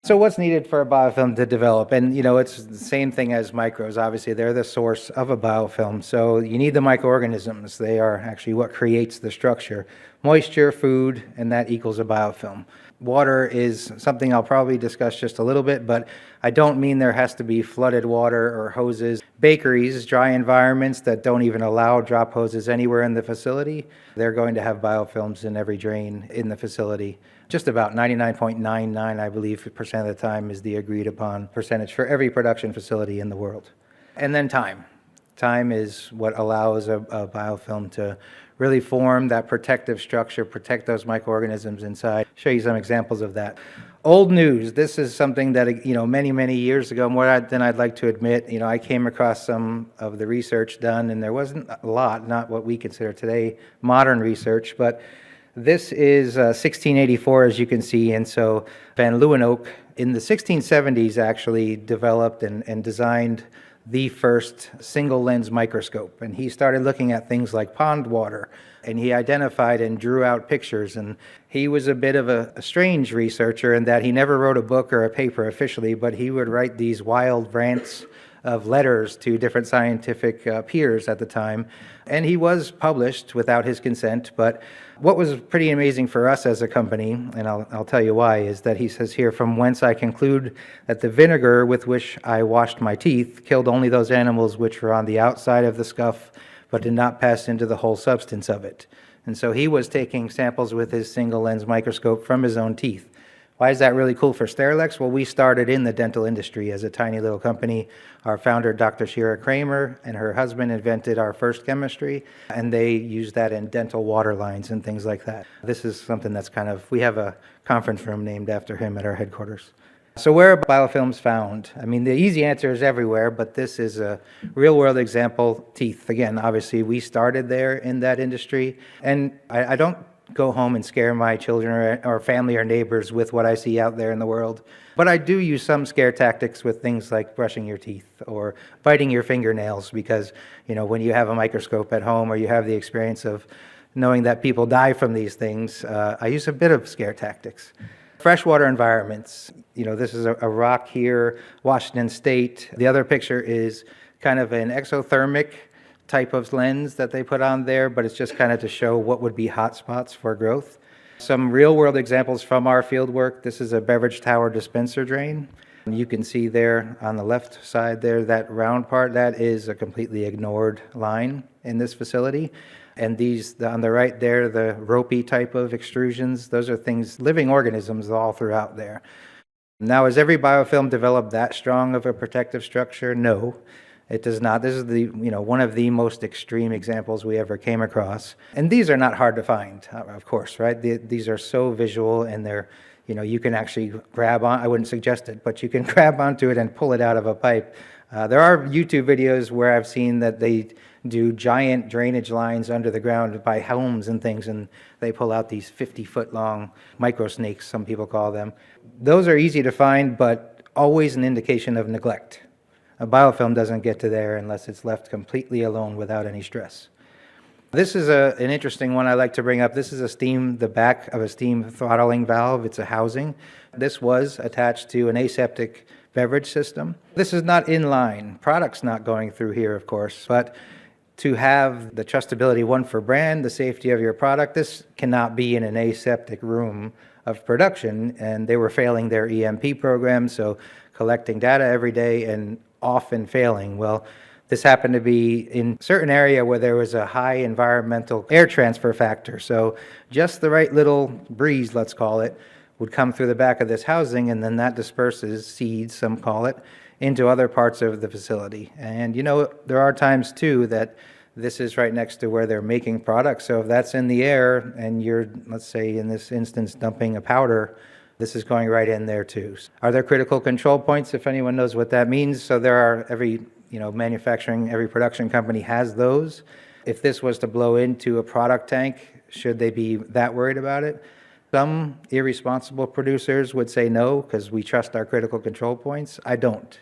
So what's needed for a biofilm to develop? And, it's the same thing as micros. Obviously, they're the source of a biofilm. So you need the microorganisms. They are actually what creates the structure. Moisture, food, and that equals a biofilm. Water is something I'll probably discuss just a little bit, but I don't mean there has to be flooded water or hoses. Bakeries, dry environments that don't even allow drop hoses anywhere in the facility, they're going to have biofilms in every drain in the facility. Just about 99.99, I believe, percent of the time is the agreed upon percentage for every production facility in the world. And then time. Time is what allows a biofilm to really form that protective structure, protect those microorganisms inside. Show you some examples of that. Old news. This is something that, many, many years ago, more than I'd like to admit, I came across some of the research done, and there wasn't a lot, not what we consider today modern research, but this is 1684, as you can see, and so Van Leeuwenhoek in the 1670s actually developed and designed the first single lens microscope, and he started looking at things like pond water, and he identified and drew out pictures. And he was a bit of a strange researcher in that he never wrote a book or a paper officially, but he would write these wild rants of letters to different scientific peers at the time, and he was published without his consent. But what was pretty amazing for us as a company, and I'll tell you why, is that he says here, from whence I conclude that the vinegar with which I washed my teeth killed only those animals which were on the outside of the scuff, but did not pass into the whole substance of it. And so he was taking samples with his single lens microscope from his own teeth. Why is that really cool for Sterilex? Well, we started in the dental industry as a tiny little company. Our founder, Dr. Shira Kramer, and her husband invented our first chemistry, and they used that in dental water lines and things like that. This is something that's we have a conference room named after him at our headquarters. So where are biofilms found? I mean, the easy answer is everywhere, but this is a real-world example. Teeth, again, obviously, we started there in that industry, and I don't go home and scare my children or family or neighbors with what I see out there in the world. But I do use some scare tactics with things like brushing your teeth or biting your fingernails because, when you have a microscope at home or you have the experience of knowing that people die from these things, I use a bit of scare tactics. Freshwater environments, this is a rock here, Washington State. The other picture is kind of an exothermic type of lens that they put on there, but it's just kind of to show what would be hot spots for growth. Some real-world examples from our field work. This is a beverage tower dispenser drain. You can see there on the left side there, that round part, that is a completely ignored line in this facility. And these, on the right there, the ropey type of extrusions, those are things, living organisms all throughout there. Now, has every biofilm developed that strong of a protective structure? No. It does not. This is one of the most extreme examples we ever came across. And these are not hard to find, of course, right? These are so visual and they're, you can actually grab on, I wouldn't suggest it, but you can grab onto it and pull it out of a pipe. There are YouTube videos where I've seen that they do giant drainage lines under the ground by homes and things, and they pull out these 50-foot long micro snakes, some people call them. Those are easy to find, but always an indication of neglect. A biofilm doesn't get to there unless it's left completely alone without any stress. This is an interesting one I like to bring up. This is the back of a steam throttling valve. It's a housing. This was attached to an aseptic beverage system. This is not in line. Product's not going through here, of course, but to have the trustability, one for brand, the safety of your product, this cannot be in an aseptic room of production, and they were failing their EMP program, so collecting data every day and often failing. Well, this happened to be in a certain area where there was a high environmental air transfer factor. So just the right little breeze, let's call it, would come through the back of this housing, and then that disperses seeds, some call it, into other parts of the facility. And there are times too that this is right next to where they're making products. So if that's in the air and you're, let's say in this instance, dumping a powder, this is going right in there too. Are there critical control points, if anyone knows what that means? So there are, every production company has those. If this was to blow into a product tank, should they be that worried about it? Some irresponsible producers would say no, because we trust our critical control points. I don't.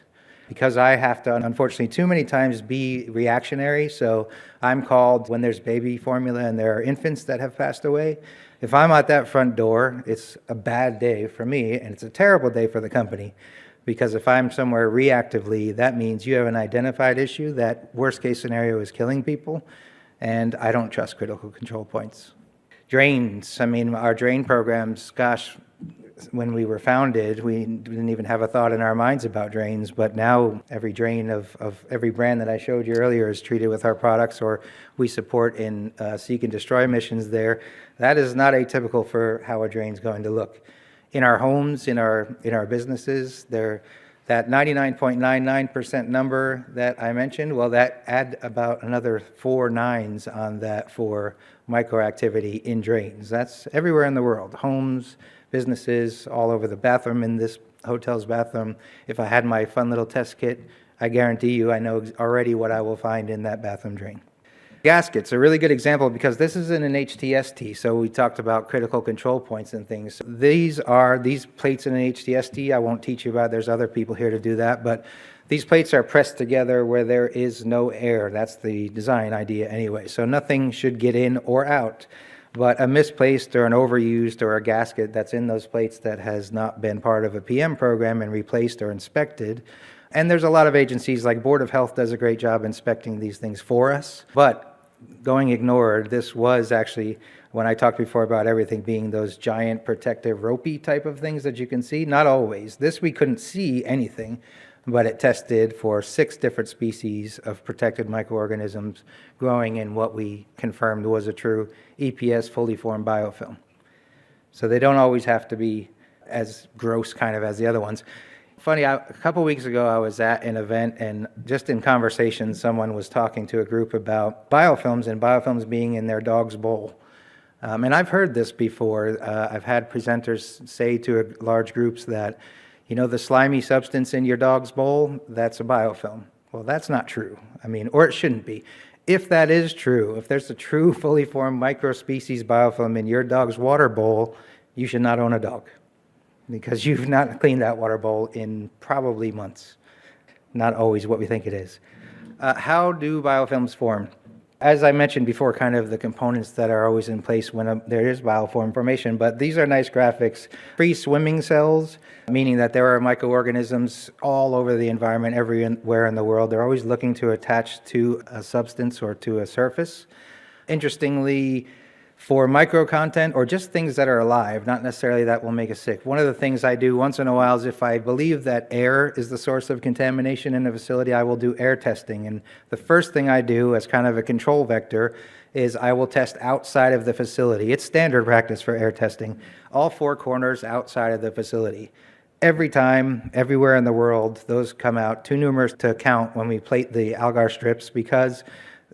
Because I have to, unfortunately, too many times be reactionary. So I'm called when there's baby formula and there are infants that have passed away. If I'm at that front door, it's a bad day for me, and it's a terrible day for the company. Because if I'm somewhere reactively, that means you have an identified issue that worst case scenario is killing people, and I don't trust critical control points. Drains, our drain programs, gosh, when we were founded, we didn't even have a thought in our minds about drains, but now every drain of every brand that I showed you earlier is treated with our products, or we support in seek and destroy missions there. That is not atypical for how a drain's going to look. In our homes, in our businesses, that 99.99% number that I mentioned, well, that add about another 4 nines on that for microactivity in drains. That's everywhere in the world, homes, businesses, all over the bathroom, in this hotel's bathroom. If I had my fun little test kit, I guarantee you I know already what I will find in that bathroom drain. Gaskets, a really good example because this is in an HTST, so we talked about critical control points and things. These plates in an HTST, I won't teach you about, there's other people here to do that, but these plates are pressed together where there is no air. That's the design idea anyway, so nothing should get in or out. But a misplaced or an overused or a gasket that's in those plates that has not been part of a PM program and replaced or inspected. And there's a lot of agencies like Board of Health does a great job inspecting these things for us. But going ignored, this was actually, when I talked before about everything being those giant protective ropey type of things that you can see, not always. This we couldn't see anything, but it tested for 6 different species of protected microorganisms growing in what we confirmed was a true EPS fully formed biofilm. So they don't always have to be as gross kind of as the other ones. Funny, a couple weeks ago I was at an event, and just in conversation someone was talking to a group about biofilms and biofilms being in their dog's bowl. And I've heard this before. I've had presenters say to large groups that, you know, the slimy substance in your dog's bowl, that's a biofilm. Well, that's not true. I mean, or it shouldn't be. If that is true, if there's a true fully formed microspecies biofilm in your dog's water bowl, you should not own a dog, because you've not cleaned that water bowl in probably months. Not always what we think it is. How do biofilms form? As I mentioned before, kind of the components that are always in place when there is biofilm formation, but these are nice graphics. Free swimming cells, meaning that there are microorganisms all over the environment, everywhere in the world. They're always looking to attach to a substance or to a surface. Interestingly, for micro content or just things that are alive, not necessarily that will make us sick. One of the things I do once in a while is, if I believe that air is the source of contamination in a facility, I will do air testing. And the first thing I do as kind of a control vector is I will test outside of the facility. It's standard practice for air testing, all four corners outside of the facility. Every time, everywhere in the world, those come out too numerous to count when we plate the algar strips, because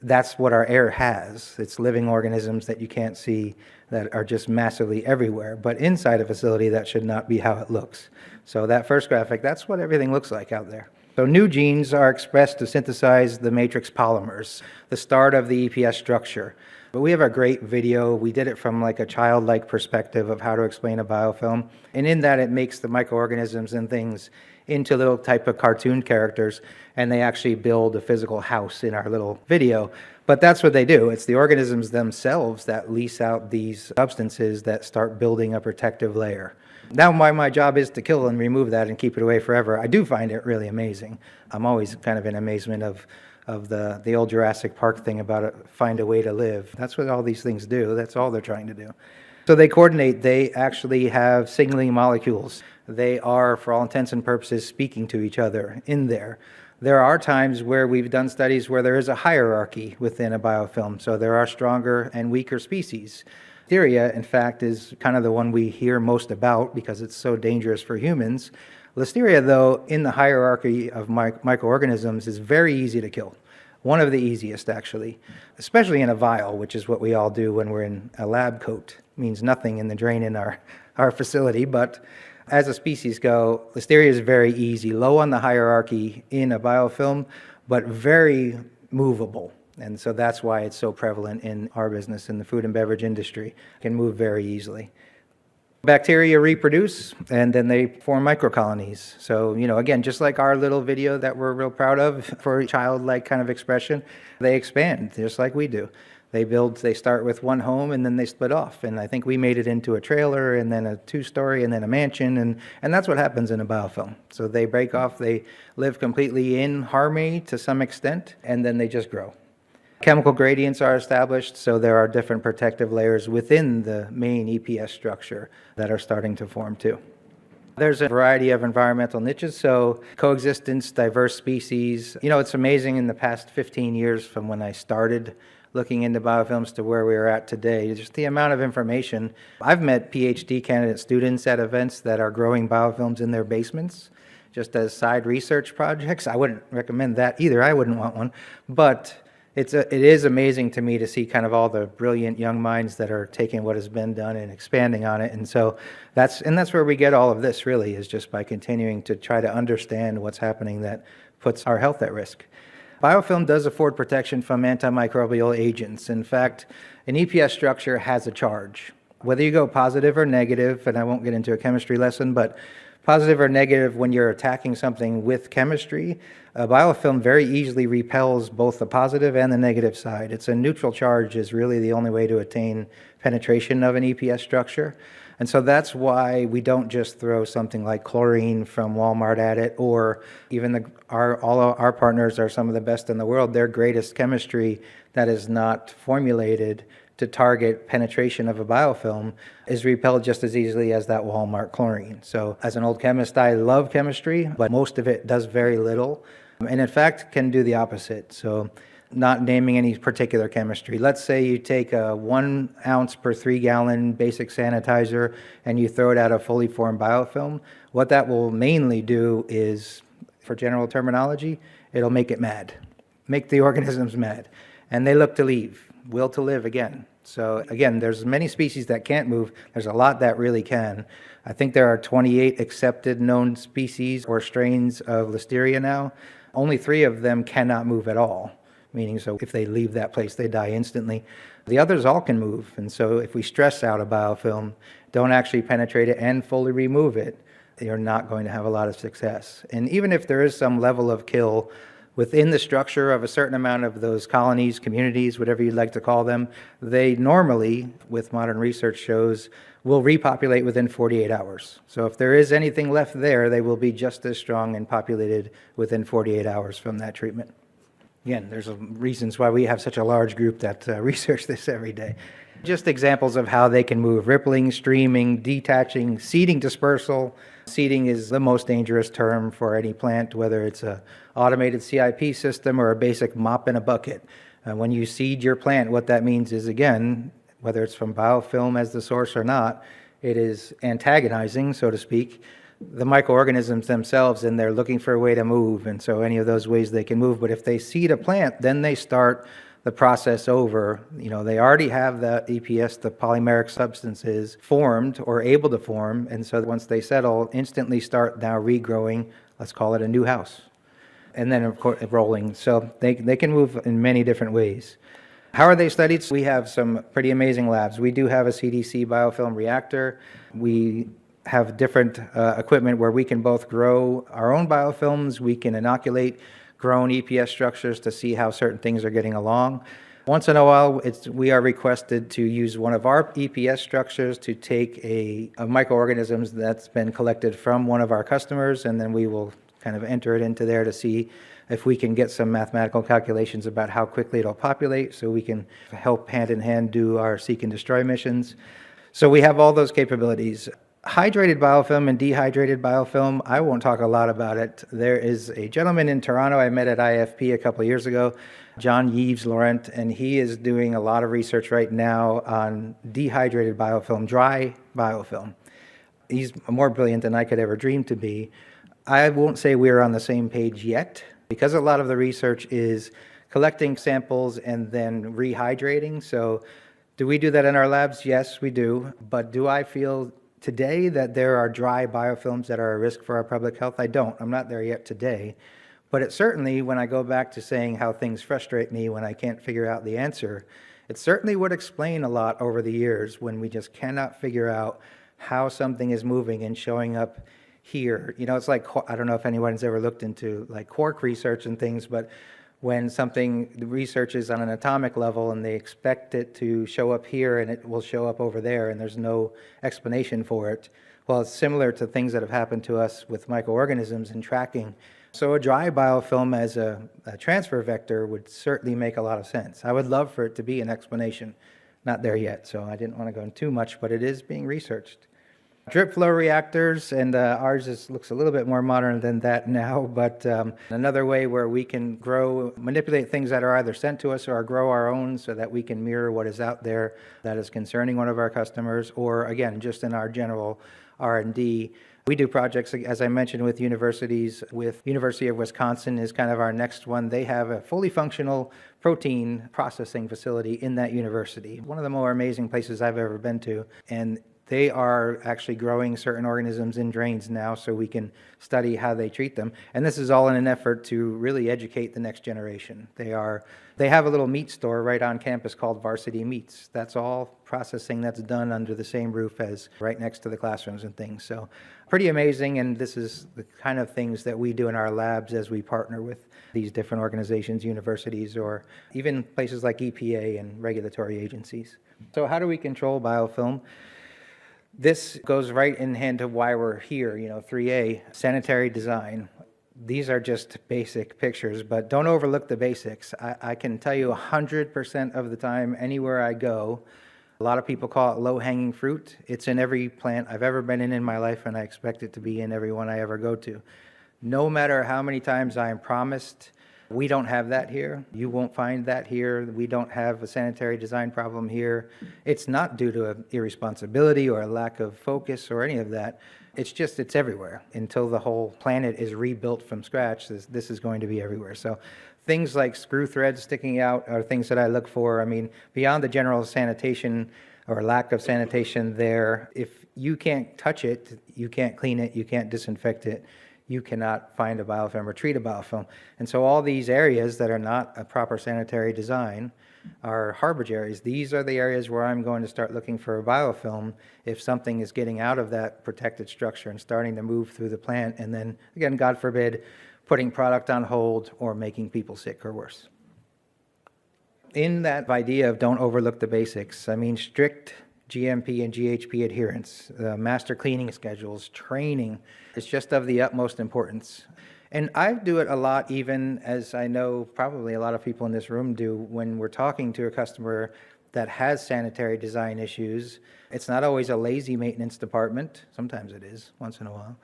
that's what our air has. It's living organisms that you can't see that are just massively everywhere. But inside a facility, that should not be how it looks. So that first graphic, that's what everything looks like out there. So new genes are expressed to synthesize the matrix polymers, the start of the EPS structure. But we have a great video. We did it from like a childlike perspective of how to explain a biofilm. And in that, it makes the microorganisms and things into little type of cartoon characters, and they actually build a physical house in our little video. But that's what they do. It's the organisms themselves that lease out these substances that start building a protective layer. Now my job is to kill and remove that and keep it away forever. I do find it really amazing. I'm always kind of in amazement of the old Jurassic Park thing about it, find a way to live. That's what all these things do. That's all they're trying to do. So they coordinate. They actually have signaling molecules. They are, for all intents and purposes, speaking to each other in there. There are times where we've done studies where there is a hierarchy within a biofilm, so there are stronger and weaker species. Listeria, in fact, is kind of the one we hear most about because it's so dangerous for humans. Listeria, though, in the hierarchy of microorganisms, is very easy to kill. One of the easiest, actually, especially in a vial, which is what we all do when we're in a lab coat. It means nothing in the drain in our facility, but as a species go, Listeria is very easy, low on the hierarchy in a biofilm, but very movable. And so that's why it's so prevalent in our business, in the food and beverage industry. It can move very easily. Bacteria reproduce, and then they form microcolonies. So, again, just like our little video that we're real proud of for childlike kind of expression, they expand just like we do. They start with one home and then they split off. And I think we made it into a trailer and then a two-story and then a mansion. And that's what happens in a biofilm. So they break off, they live completely in harmony to some extent, and then they just grow. Chemical gradients are established, so there are different protective layers within the main EPS structure that are starting to form too. There's a variety of environmental niches, so coexistence, diverse species. It's amazing in the past 15 years from when I started looking into biofilms to where we are at today, just the amount of information. I've met PhD candidate students at events that are growing biofilms in their basements, just as side research projects. I wouldn't recommend that either. I wouldn't want one. But it is amazing to me to see kind of all the brilliant young minds that are taking what has been done and expanding on it. And so that's where we get all of this, really, is just by continuing to try to understand what's happening that puts our health at risk. Biofilm does afford protection from antimicrobial agents. In fact, an EPS structure has a charge. Whether you go positive or negative, and I won't get into a chemistry lesson, but positive or negative when you're attacking something with chemistry, a biofilm very easily repels both the positive and the negative side. It's a neutral charge is really the only way to attain penetration of an EPS structure. And so that's why we don't just throw something like chlorine from Walmart at it, or even all of our partners are some of the best in the world. Their greatest chemistry that is not formulated to target penetration of a biofilm is repelled just as easily as that Walmart chlorine. So as an old chemist, I love chemistry, but most of it does very little, and in fact can do the opposite. So not naming any particular chemistry. Let's say you take a 1 ounce per 3 gallon basic sanitizer and you throw it at a fully formed biofilm. What that will mainly do is, for general terminology, it'll make it mad, make the organisms mad. And they look to leave, will to live again. So again, there's many species that can't move. There's a lot that really can. I think there are 28 accepted known species or strains of Listeria now. Only 3 of them cannot move at all, meaning so if they leave that place, they die instantly. The others all can move, and so if we stress out a biofilm, don't actually penetrate it and fully remove it, you're not going to have a lot of success. And even if there is some level of kill within the structure of a certain amount of those colonies, communities, whatever you'd like to call them, they normally, with modern research shows, will repopulate within 48 hours. So if there is anything left there, they will be just as strong and populated within 48 hours from that treatment. Again, there's reasons why we have such a large group that research this every day. Just examples of how they can move: rippling, streaming, detaching, seeding dispersal. Seeding is the most dangerous term for any plant, whether it's an automated CIP system or a basic mop in a bucket. When you seed your plant, what that means is, again, whether it's from biofilm as the source or not, it is antagonizing, so to speak, the microorganisms themselves, and they're looking for a way to move, and so any of those ways they can move. But if they seed a plant, then they start the process over. They already have the EPS, the polymeric substances, formed or able to form, and so once they settle, instantly start now regrowing, let's call it a new house, and then of course rolling. So they can move in many different ways. How are they studied? We have some pretty amazing labs. We do have a CDC biofilm reactor. We have different equipment where we can both grow our own biofilms, we can inoculate grown EPS structures to see how certain things are getting along. Once in a while, we are requested to use one of our EPS structures to take a microorganisms that's been collected from one of our customers, and then we will kind of enter it into there to see if we can get some mathematical calculations about how quickly it'll populate, so we can help hand in hand do our seek and destroy missions. So we have all those capabilities. Hydrated biofilm and dehydrated biofilm, I won't talk a lot about it. There is a gentleman in Toronto I met at IFP a couple of years ago, John Yves Laurent, and he is doing a lot of research right now on dehydrated biofilm, dry biofilm. He's more brilliant than I could ever dream to be. I won't say we're on the same page yet, because a lot of the research is collecting samples and then rehydrating. So do we do that in our labs? Yes, we do. But do I feel today that there are dry biofilms that are a risk for our public health? I don't. I'm not there yet today. But it certainly, when I go back to saying how things frustrate me when I can't figure out the answer, it certainly would explain a lot over the years when we just cannot figure out how something is moving and showing up here. It's like, I don't know if anyone's ever looked into like quark research and things, but when the research is on an atomic level and they expect it to show up here and it will show up over there and there's no explanation for it. Well, it's similar to things that have happened to us with microorganisms and tracking. So a dry biofilm as a transfer vector would certainly make a lot of sense. I would love for it to be an explanation. Not there yet, so I didn't want to go into too much, but it is being researched. Drip flow reactors, and ours looks a little bit more modern than that now, but another way where we can manipulate things that are either sent to us or grow our own so that we can mirror what is out there that is concerning one of our customers, or again, just in our general R&D. We do projects, as I mentioned, with universities. With University of Wisconsin is kind of our next one. They have a fully functional protein processing facility in that university. One of the more amazing places I've ever been to, and they are actually growing certain organisms in drains now so we can study how they treat them. And this is all in an effort to really educate the next generation. They have a little meat store right on campus called Varsity Meats. That's all processing that's done under the same roof as right next to the classrooms and things. So pretty amazing, and this is the kind of things that we do in our labs as we partner with these different organizations, universities, or even places like EPA and regulatory agencies. So how do we control biofilm? This goes right in hand to why we're here, 3A, sanitary design. These are just basic pictures, but don't overlook the basics. I can tell you 100% of the time, anywhere I go, a lot of people call it low-hanging fruit. It's in every plant I've ever been in my life, and I expect it to be in every one I ever go to. No matter how many times I am promised We don't have that here. You won't find that here. We don't have a sanitary design problem here. It's not due to irresponsibility or a lack of focus or any of that. It's just, it's everywhere. Until the whole planet is rebuilt from scratch, this is going to be everywhere. So things like screw threads sticking out are things that I look for. I mean, beyond the general sanitation or lack of sanitation there, if you can't touch it, you can't clean it, you can't disinfect it, you cannot find a biofilm or treat a biofilm. And so all these areas that are not a proper sanitary design are harbor areas. These are the areas where I'm going to start looking for a biofilm if something is getting out of that protected structure and starting to move through the plant, and then, again, God forbid, putting product on hold or making people sick or worse. In that idea of don't overlook the basics, I mean, strict GMP and GHP adherence, master cleaning schedules, training, is just of the utmost importance. And I do it a lot, even as I know probably a lot of people in this room do, when we're talking to a customer that has sanitary design issues. It's not always a lazy maintenance department. Sometimes it is, once in a while.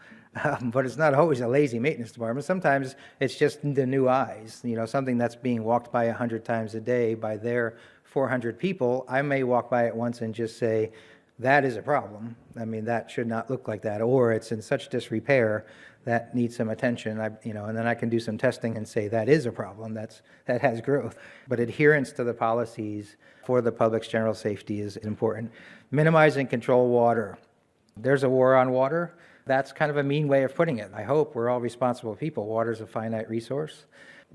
But it's not always a lazy maintenance department. Sometimes it's just the new eyes, something that's being walked by 100 times a day by their 400 people. I may walk by it once and just say, that is a problem. I mean, that should not look like that, or it's in such disrepair that needs some attention. And then I can do some testing and say that is a problem. That has growth. But adherence to the policies for the public's general safety is important. Minimize and control water. There's a war on water. That's kind of a mean way of putting it. I hope we're all responsible people. Water's a finite resource.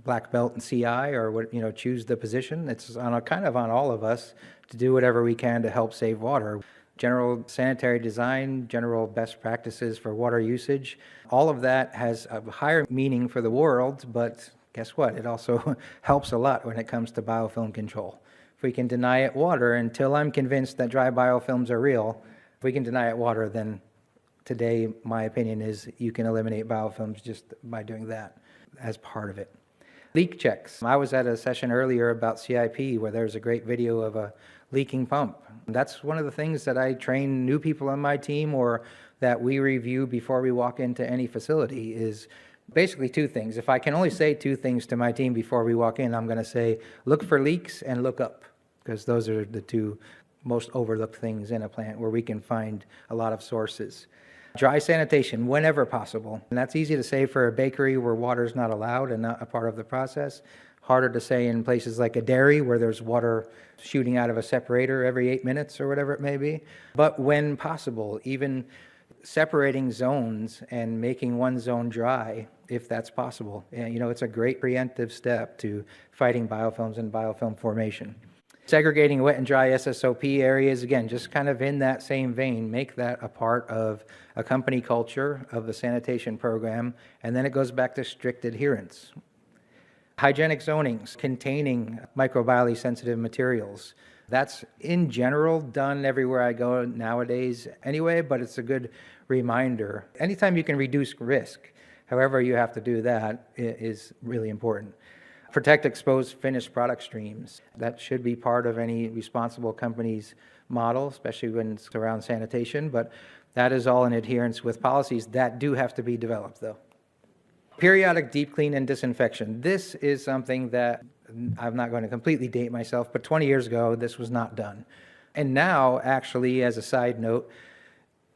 Black belt and CI, or choose the position. It's kind of on all of us to do whatever we can to help save water. General sanitary design, general best practices for water usage, all of that has a higher meaning for the world, but guess what? It also helps a lot when it comes to biofilm control. If we can deny it water until I'm convinced that dry biofilms are real, if we can deny it water, then today my opinion is you can eliminate biofilms just by doing that as part of it. Leak checks. I was at a session earlier about CIP where there's a great video of a leaking pump. That's one of the things that I train new people on my team, or that we review before we walk into any facility, is basically two things. If I can only say two things to my team before we walk in, I'm going to say, look for leaks and look up, because those are the two most overlooked things in a plant where we can find a lot of sources. Dry sanitation, whenever possible. And that's easy to say for a bakery where water is not allowed and not a part of the process. Harder to say in places like a dairy where there's water shooting out of a separator every 8 minutes or whatever it may be. But when possible, even separating zones and making one zone dry, if that's possible. It's a great preemptive step to fighting biofilms and biofilm formation. Segregating wet and dry SSOP areas, again, just kind of in that same vein, make that a part of a company culture of the sanitation program, and then it goes back to strict adherence. Hygienic zonings containing microbially sensitive materials. That's in general done everywhere I go nowadays anyway, but it's a good reminder. Anytime you can reduce risk, however you have to do that, is really important. Protect exposed finished product streams. That should be part of any responsible company's model, especially when it's around sanitation, but that is all in adherence with policies that do have to be developed, though. Periodic deep clean and disinfection. This is something that I'm not going to completely date myself, but 20 years ago, this was not done. And now, actually, as a side note,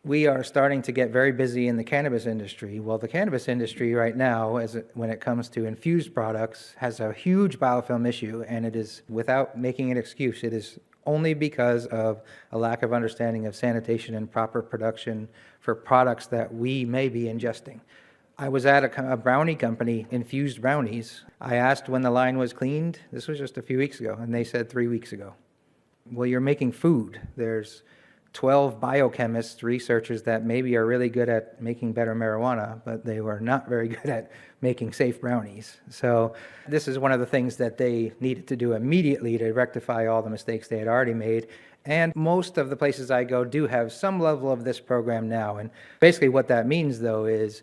we are starting to get very busy in the cannabis industry. Well, the cannabis industry right now, when it comes to infused products, has a huge biofilm issue, and it is, without making an excuse, it is only because of a lack of understanding of sanitation and proper production for products that we may be ingesting. I was at a brownie company, infused brownies. I asked when the line was cleaned. This was just a few weeks ago, and they said 3 weeks ago. Well, you're making food. There's 12 biochemists, researchers that maybe are really good at making better marijuana, but they were not very good at making safe brownies. So this is one of the things that they needed to do immediately to rectify all the mistakes they had already made. And most of the places I go do have some level of this program now. And basically what that means, though, is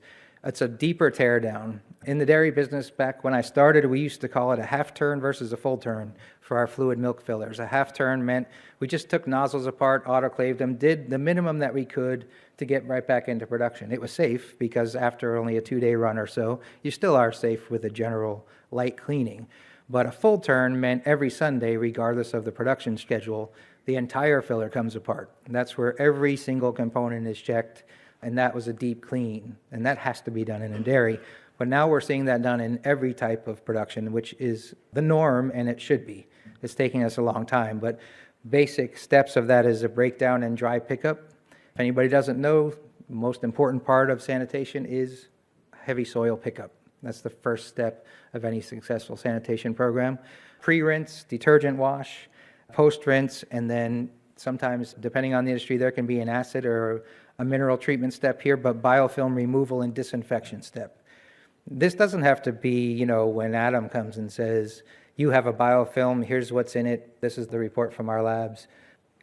It's a deeper tear down. In the dairy business, back when I started, we used to call it a half turn versus a full turn for our fluid milk fillers. A half turn meant we just took nozzles apart, autoclaved them, did the minimum that we could to get right back into production. It was safe because after only a 2-day run or so, you still are safe with a general light cleaning. But a full turn meant every Sunday, regardless of the production schedule, the entire filler comes apart. And that's where every single component is checked, and that was a deep clean. And that has to be done in a dairy. But now we're seeing that done in every type of production, which is the norm, and it should be. It's taking us a long time, but basic steps of that is a breakdown and dry pickup. If anybody doesn't know, the most important part of sanitation is heavy soil pickup. That's the first step of any successful sanitation program. Pre-rinse, detergent wash, post-rinse, and then sometimes, depending on the industry, there can be an acid or a mineral treatment step here, but biofilm removal and disinfection step. This doesn't have to be, when Adam comes and says, you have a biofilm, here's what's in it, this is the report from our labs,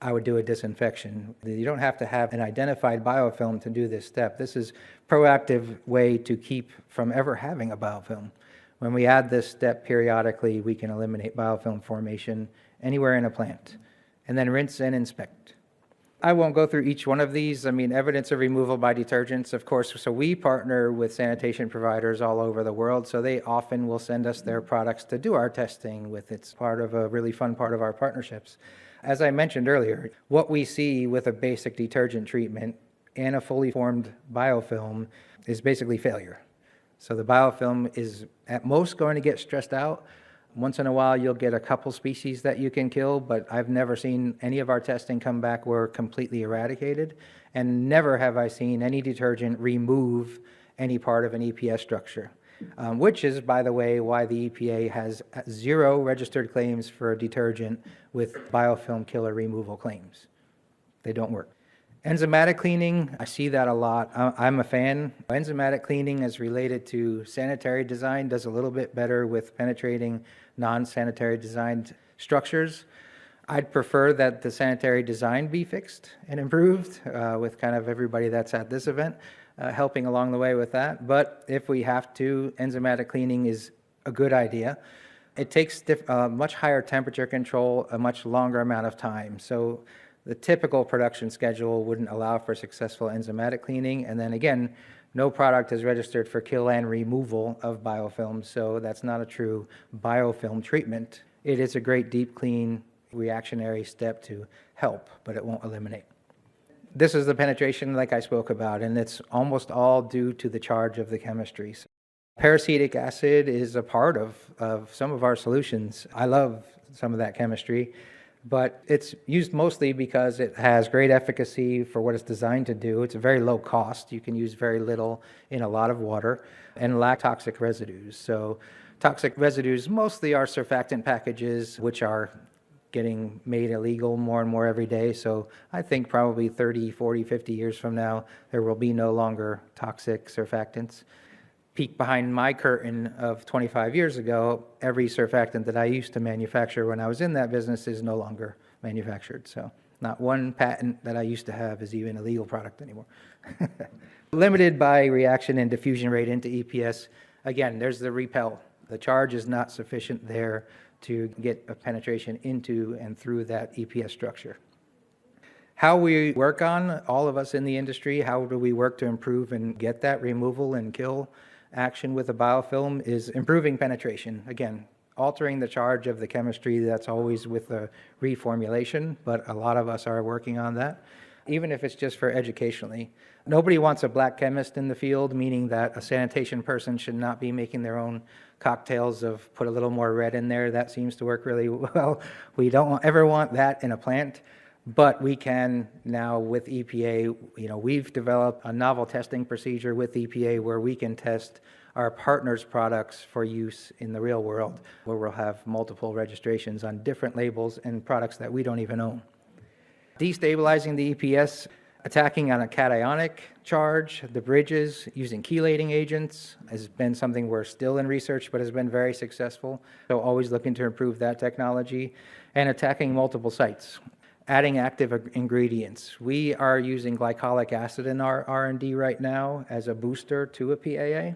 I would do a disinfection. You don't have to have an identified biofilm to do this step. This is a proactive way to keep from ever having a biofilm. When we add this step periodically, we can eliminate biofilm formation anywhere in a plant. And then rinse and inspect. I won't go through each one of these. Evidence of removal by detergents, of course. So we partner with sanitation providers all over the world, so they often will send us their products to do our testing with. It's part of a really fun part of our partnerships. As I mentioned earlier, what we see with a basic detergent treatment and a fully formed biofilm is basically failure. So the biofilm is at most going to get stressed out. Once in a while, you'll get a couple species that you can kill, but I've never seen any of our testing come back were completely eradicated, and never have I seen any detergent remove any part of an EPS structure, which is, by the way, why the EPA has 0 registered claims for a detergent with biofilm killer removal claims. They don't work. Enzymatic cleaning, I see that a lot. I'm a fan. Enzymatic cleaning is related to sanitary design, does a little bit better with penetrating non-sanitary designed structures. I'd prefer that the sanitary design be fixed and improved with kind of everybody that's at this event helping along the way with that. But if we have to, enzymatic cleaning is a good idea. It takes much higher temperature control, a much longer amount of time. So the typical production schedule wouldn't allow for successful enzymatic cleaning. And then again, no product is registered for kill and removal of biofilms, so that's not a true biofilm treatment. It is a great deep clean reactionary step to help, but it won't eliminate. This is the penetration like I spoke about, and it's almost all due to the charge of the chemistry. So peracetic acid is a part of some of our solutions. I love some of that chemistry, but it's used mostly because it has great efficacy for what it's designed to do. It's a very low cost. You can use very little in a lot of water, and lack toxic residues. So toxic residues mostly are surfactant packages, which are getting made illegal more and more every day. So I think probably 30, 40, 50 years from now, there will be no longer toxic surfactants. Peek behind my curtain of 25 years ago, every surfactant that I used to manufacture when I was in that business is no longer manufactured. So not one patent that I used to have is even a legal product anymore. Limited by reaction and diffusion rate into EPS. Again, there's the repel. The charge is not sufficient there to get a penetration into and through that EPS structure. How we work on, all of us in the industry, how do we work to improve and get that removal and kill action with a biofilm is improving penetration. Again, altering the charge of the chemistry, that's always with a reformulation, but a lot of us are working on that, even if it's just for educationally. Nobody wants a black chemist in the field, meaning that a sanitation person should not be making their own cocktails of put a little more red in there. That seems to work really well. We don't ever want that in a plant. But we can now with EPA, we've developed a novel testing procedure with EPA where we can test our partners' products for use in the real world, where we'll have multiple registrations on different labels and products that we don't even own. Destabilizing the EPS, attacking on a cationic charge, the bridges, using chelating agents has been something we're still in research, but has been very successful. So always looking to improve that technology, and attacking multiple sites. Adding active ingredients. We are using glycolic acid in our R&D right now as a booster to a PAA,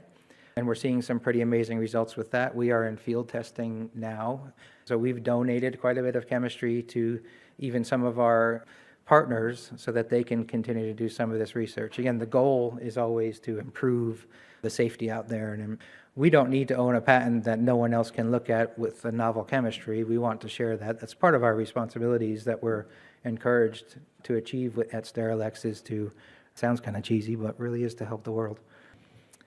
and we're seeing some pretty amazing results with that. We are in field testing now, so we've donated quite a bit of chemistry to even some of our partners so that they can continue to do some of this research. Again, the goal is always to improve the safety out there, and we don't need to own a patent that no one else can look at with a novel chemistry. We want to share that. That's part of our responsibilities that we're encouraged to achieve at Sterilex is to, sounds kind of cheesy, but really is to help the world.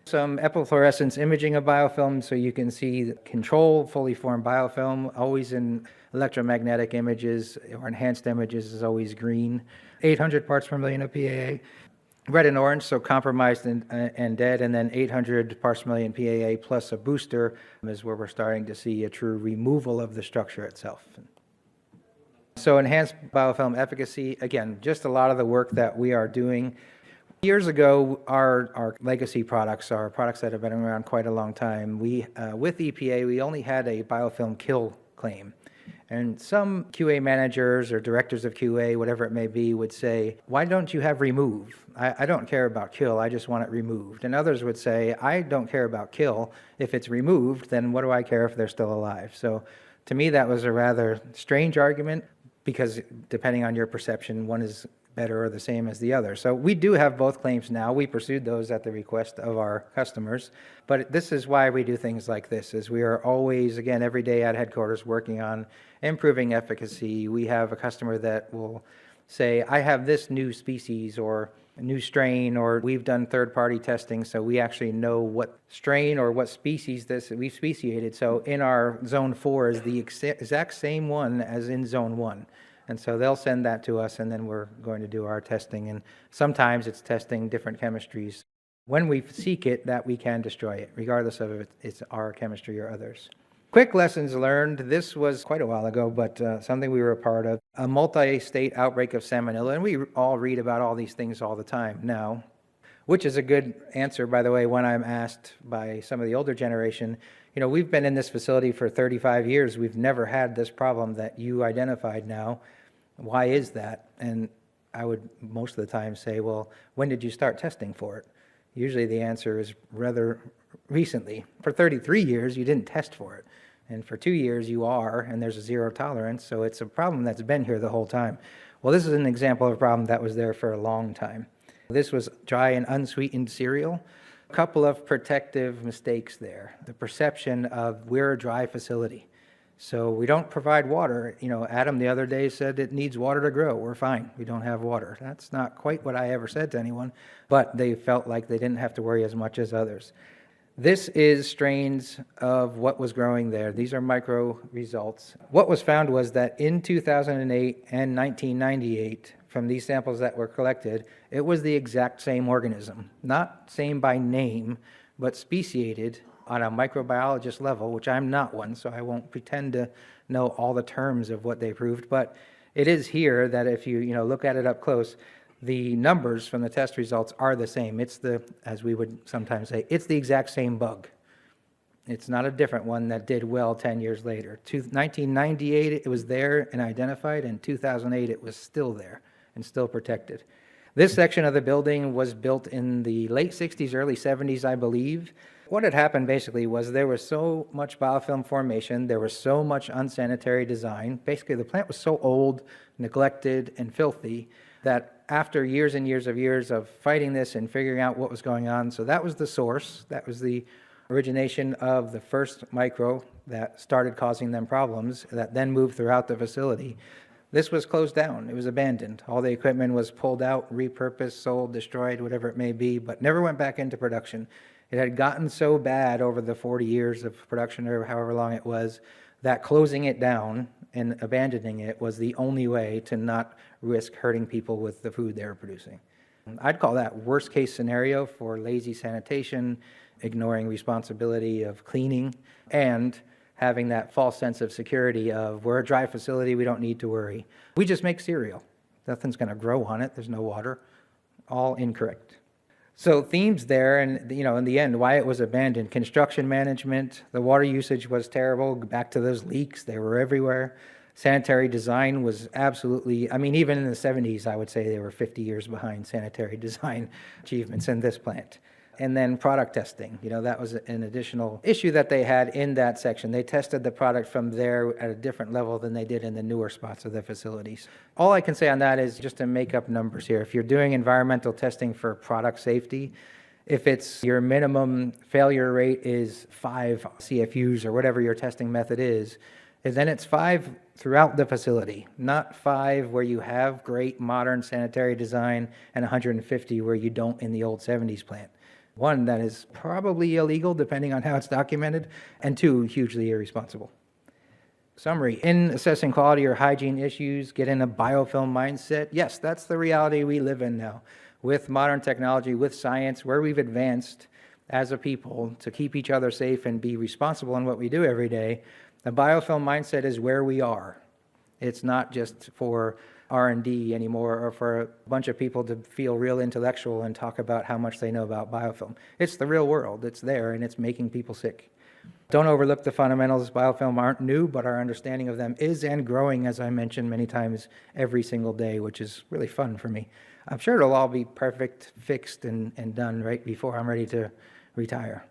Some epifluorescence imaging of biofilm, so you can see the control fully formed biofilm, always in electromagnetic images or enhanced images is always green. 800 parts per million of PAA. Red and orange, so compromised and dead, and then 800 parts per million PAA plus a booster is where we're starting to see a true removal of the structure itself. So enhanced biofilm efficacy, again, just a lot of the work that we are doing. Years ago, our legacy products are products that have been around quite a long time. We, with EPA, we only had a biofilm kill claim. And some QA managers or directors of QA, whatever it may be, would say, why don't you have remove? I don't care about kill, I just want it removed. And others would say, I don't care about kill. If it's removed, then what do I care if they're still alive? So to me, that was a rather strange argument because depending on your perception, one is better or the same as the other. So we do have both claims now. We pursued those at the request of our customers. But this is why we do things like this, is we are always, again, every day at headquarters working on improving efficacy. We have a customer that will say, I have this new species or a new strain, or we've done third-party testing, so we actually know what strain or what species this we've speciated. So in our zone 4 is the exact same one as in zone 1. And so they'll send that to us, and then we're going to do our testing. And sometimes it's testing different chemistries. When we seek it, that we can destroy it, regardless of if it's our chemistry or others. Quick lessons learned. This was quite a while ago, but something we were a part of. A multi-state outbreak of salmonella, and we all read about all these things all the time now, which is a good answer, by the way, when I'm asked by some of the older generation, you know, we've been in this facility for 35 years. We've never had this problem that you identified now. Why is that? And I would most of the time say, well, when did you start testing for it? Usually the answer is rather recently. For 33 years, you didn't test for it. And for 2 years, you are, and there's a zero tolerance. So it's a problem that's been here the whole time. Well, this is an example of a problem that was there for a long time. This was dry and unsweetened cereal. A couple of protective mistakes there. The perception of we're a dry facility. So we don't provide water. You know, Adam the other day said it needs water to grow. We're fine. We don't have water. That's not quite what I ever said to anyone, but they felt like they didn't have to worry as much as others. This is strains of what was growing there. These are micro results. What was found was that in 2008 and 1998, from these samples that were collected, it was the exact same organism. Not same by name, but speciated on a microbiologist level, which I'm not one, so I won't pretend to know all the terms of what they proved, but it is here that if you look at it up close, the numbers from the test results are the same. It's the, as we would sometimes say, it's the exact same bug. It's not a different one that did well 10 years later. 1998, it was there and identified, and 2008, it was still there and still protected. This section of the building was built in the late 60s, early 70s, I believe. What had happened basically was there was so much biofilm formation, there was so much unsanitary design. Basically, the plant was so old, neglected, and filthy that after years and years of fighting this and figuring out what was going on, so that was the source, that was the origination of the first micro that started causing them problems that then moved throughout the facility. This was closed down. It was abandoned. All the equipment was pulled out, repurposed, sold, destroyed, whatever it may be, but never went back into production. It had gotten so bad over the 40 years of production or however long it was that closing it down and abandoning it was the only way to not risk hurting people with the food they were producing. I'd call that worst case scenario for lazy sanitation, ignoring responsibility of cleaning, and having that false sense of security of we're a dry facility, we don't need to worry. We just make cereal. Nothing's going to grow on it. There's no water. All incorrect. So themes there, and in the end, why it was abandoned. Construction management, the water usage was terrible. Back to those leaks, they were everywhere. Sanitary design was absolutely, I mean, even in the 70s, I would say they were 50 years behind sanitary design achievements in this plant. And then product testing, that was an additional issue that they had in that section. They tested the product from there at a different level than they did in the newer spots of the facilities. All I can say on that is just to make up numbers here. If you're doing environmental testing for product safety, if it's your minimum failure rate is 5 CFUs or whatever your testing method is, then it's 5 throughout the facility, not 5 where you have great modern sanitary design and 150 where you don't in the old 70s plant. 1, that is probably illegal depending on how it's documented, and 2, hugely irresponsible. Summary, in assessing quality or hygiene issues, get in a biofilm mindset. Yes, that's the reality we live in now. With modern technology, with science, where we've advanced as a people to keep each other safe and be responsible in what we do every day, the biofilm mindset is where we are. It's not just for R&D anymore, or for a bunch of people to feel real intellectual and talk about how much they know about biofilm. It's the real world. It's there, and it's making people sick. Don't overlook the fundamentals. Biofilm aren't new, but our understanding of them is and growing, as I mentioned many times, every single day, which is really fun for me. I'm sure it'll all be perfect, fixed, and done right before I'm ready to retire.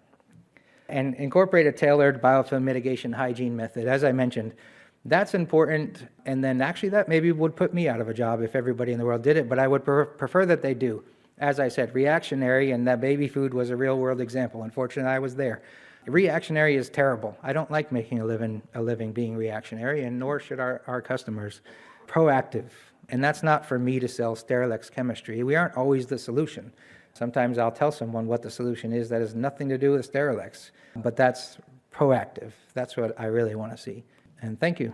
And incorporate a tailored biofilm mitigation hygiene method. As I mentioned, that's important, and then actually that maybe would put me out of a job if everybody in the world did it, but I would prefer that they do. As I said, reactionary, and that baby food was a real-world example. Unfortunately, I was there. Reactionary is terrible. I don't like making a living being reactionary, and nor should our customers. Proactive, and that's not for me to sell Sterilex chemistry. We aren't always the solution. Sometimes I'll tell someone what the solution is that has nothing to do with Sterilex, but that's proactive. That's what I really want to see. And thank you.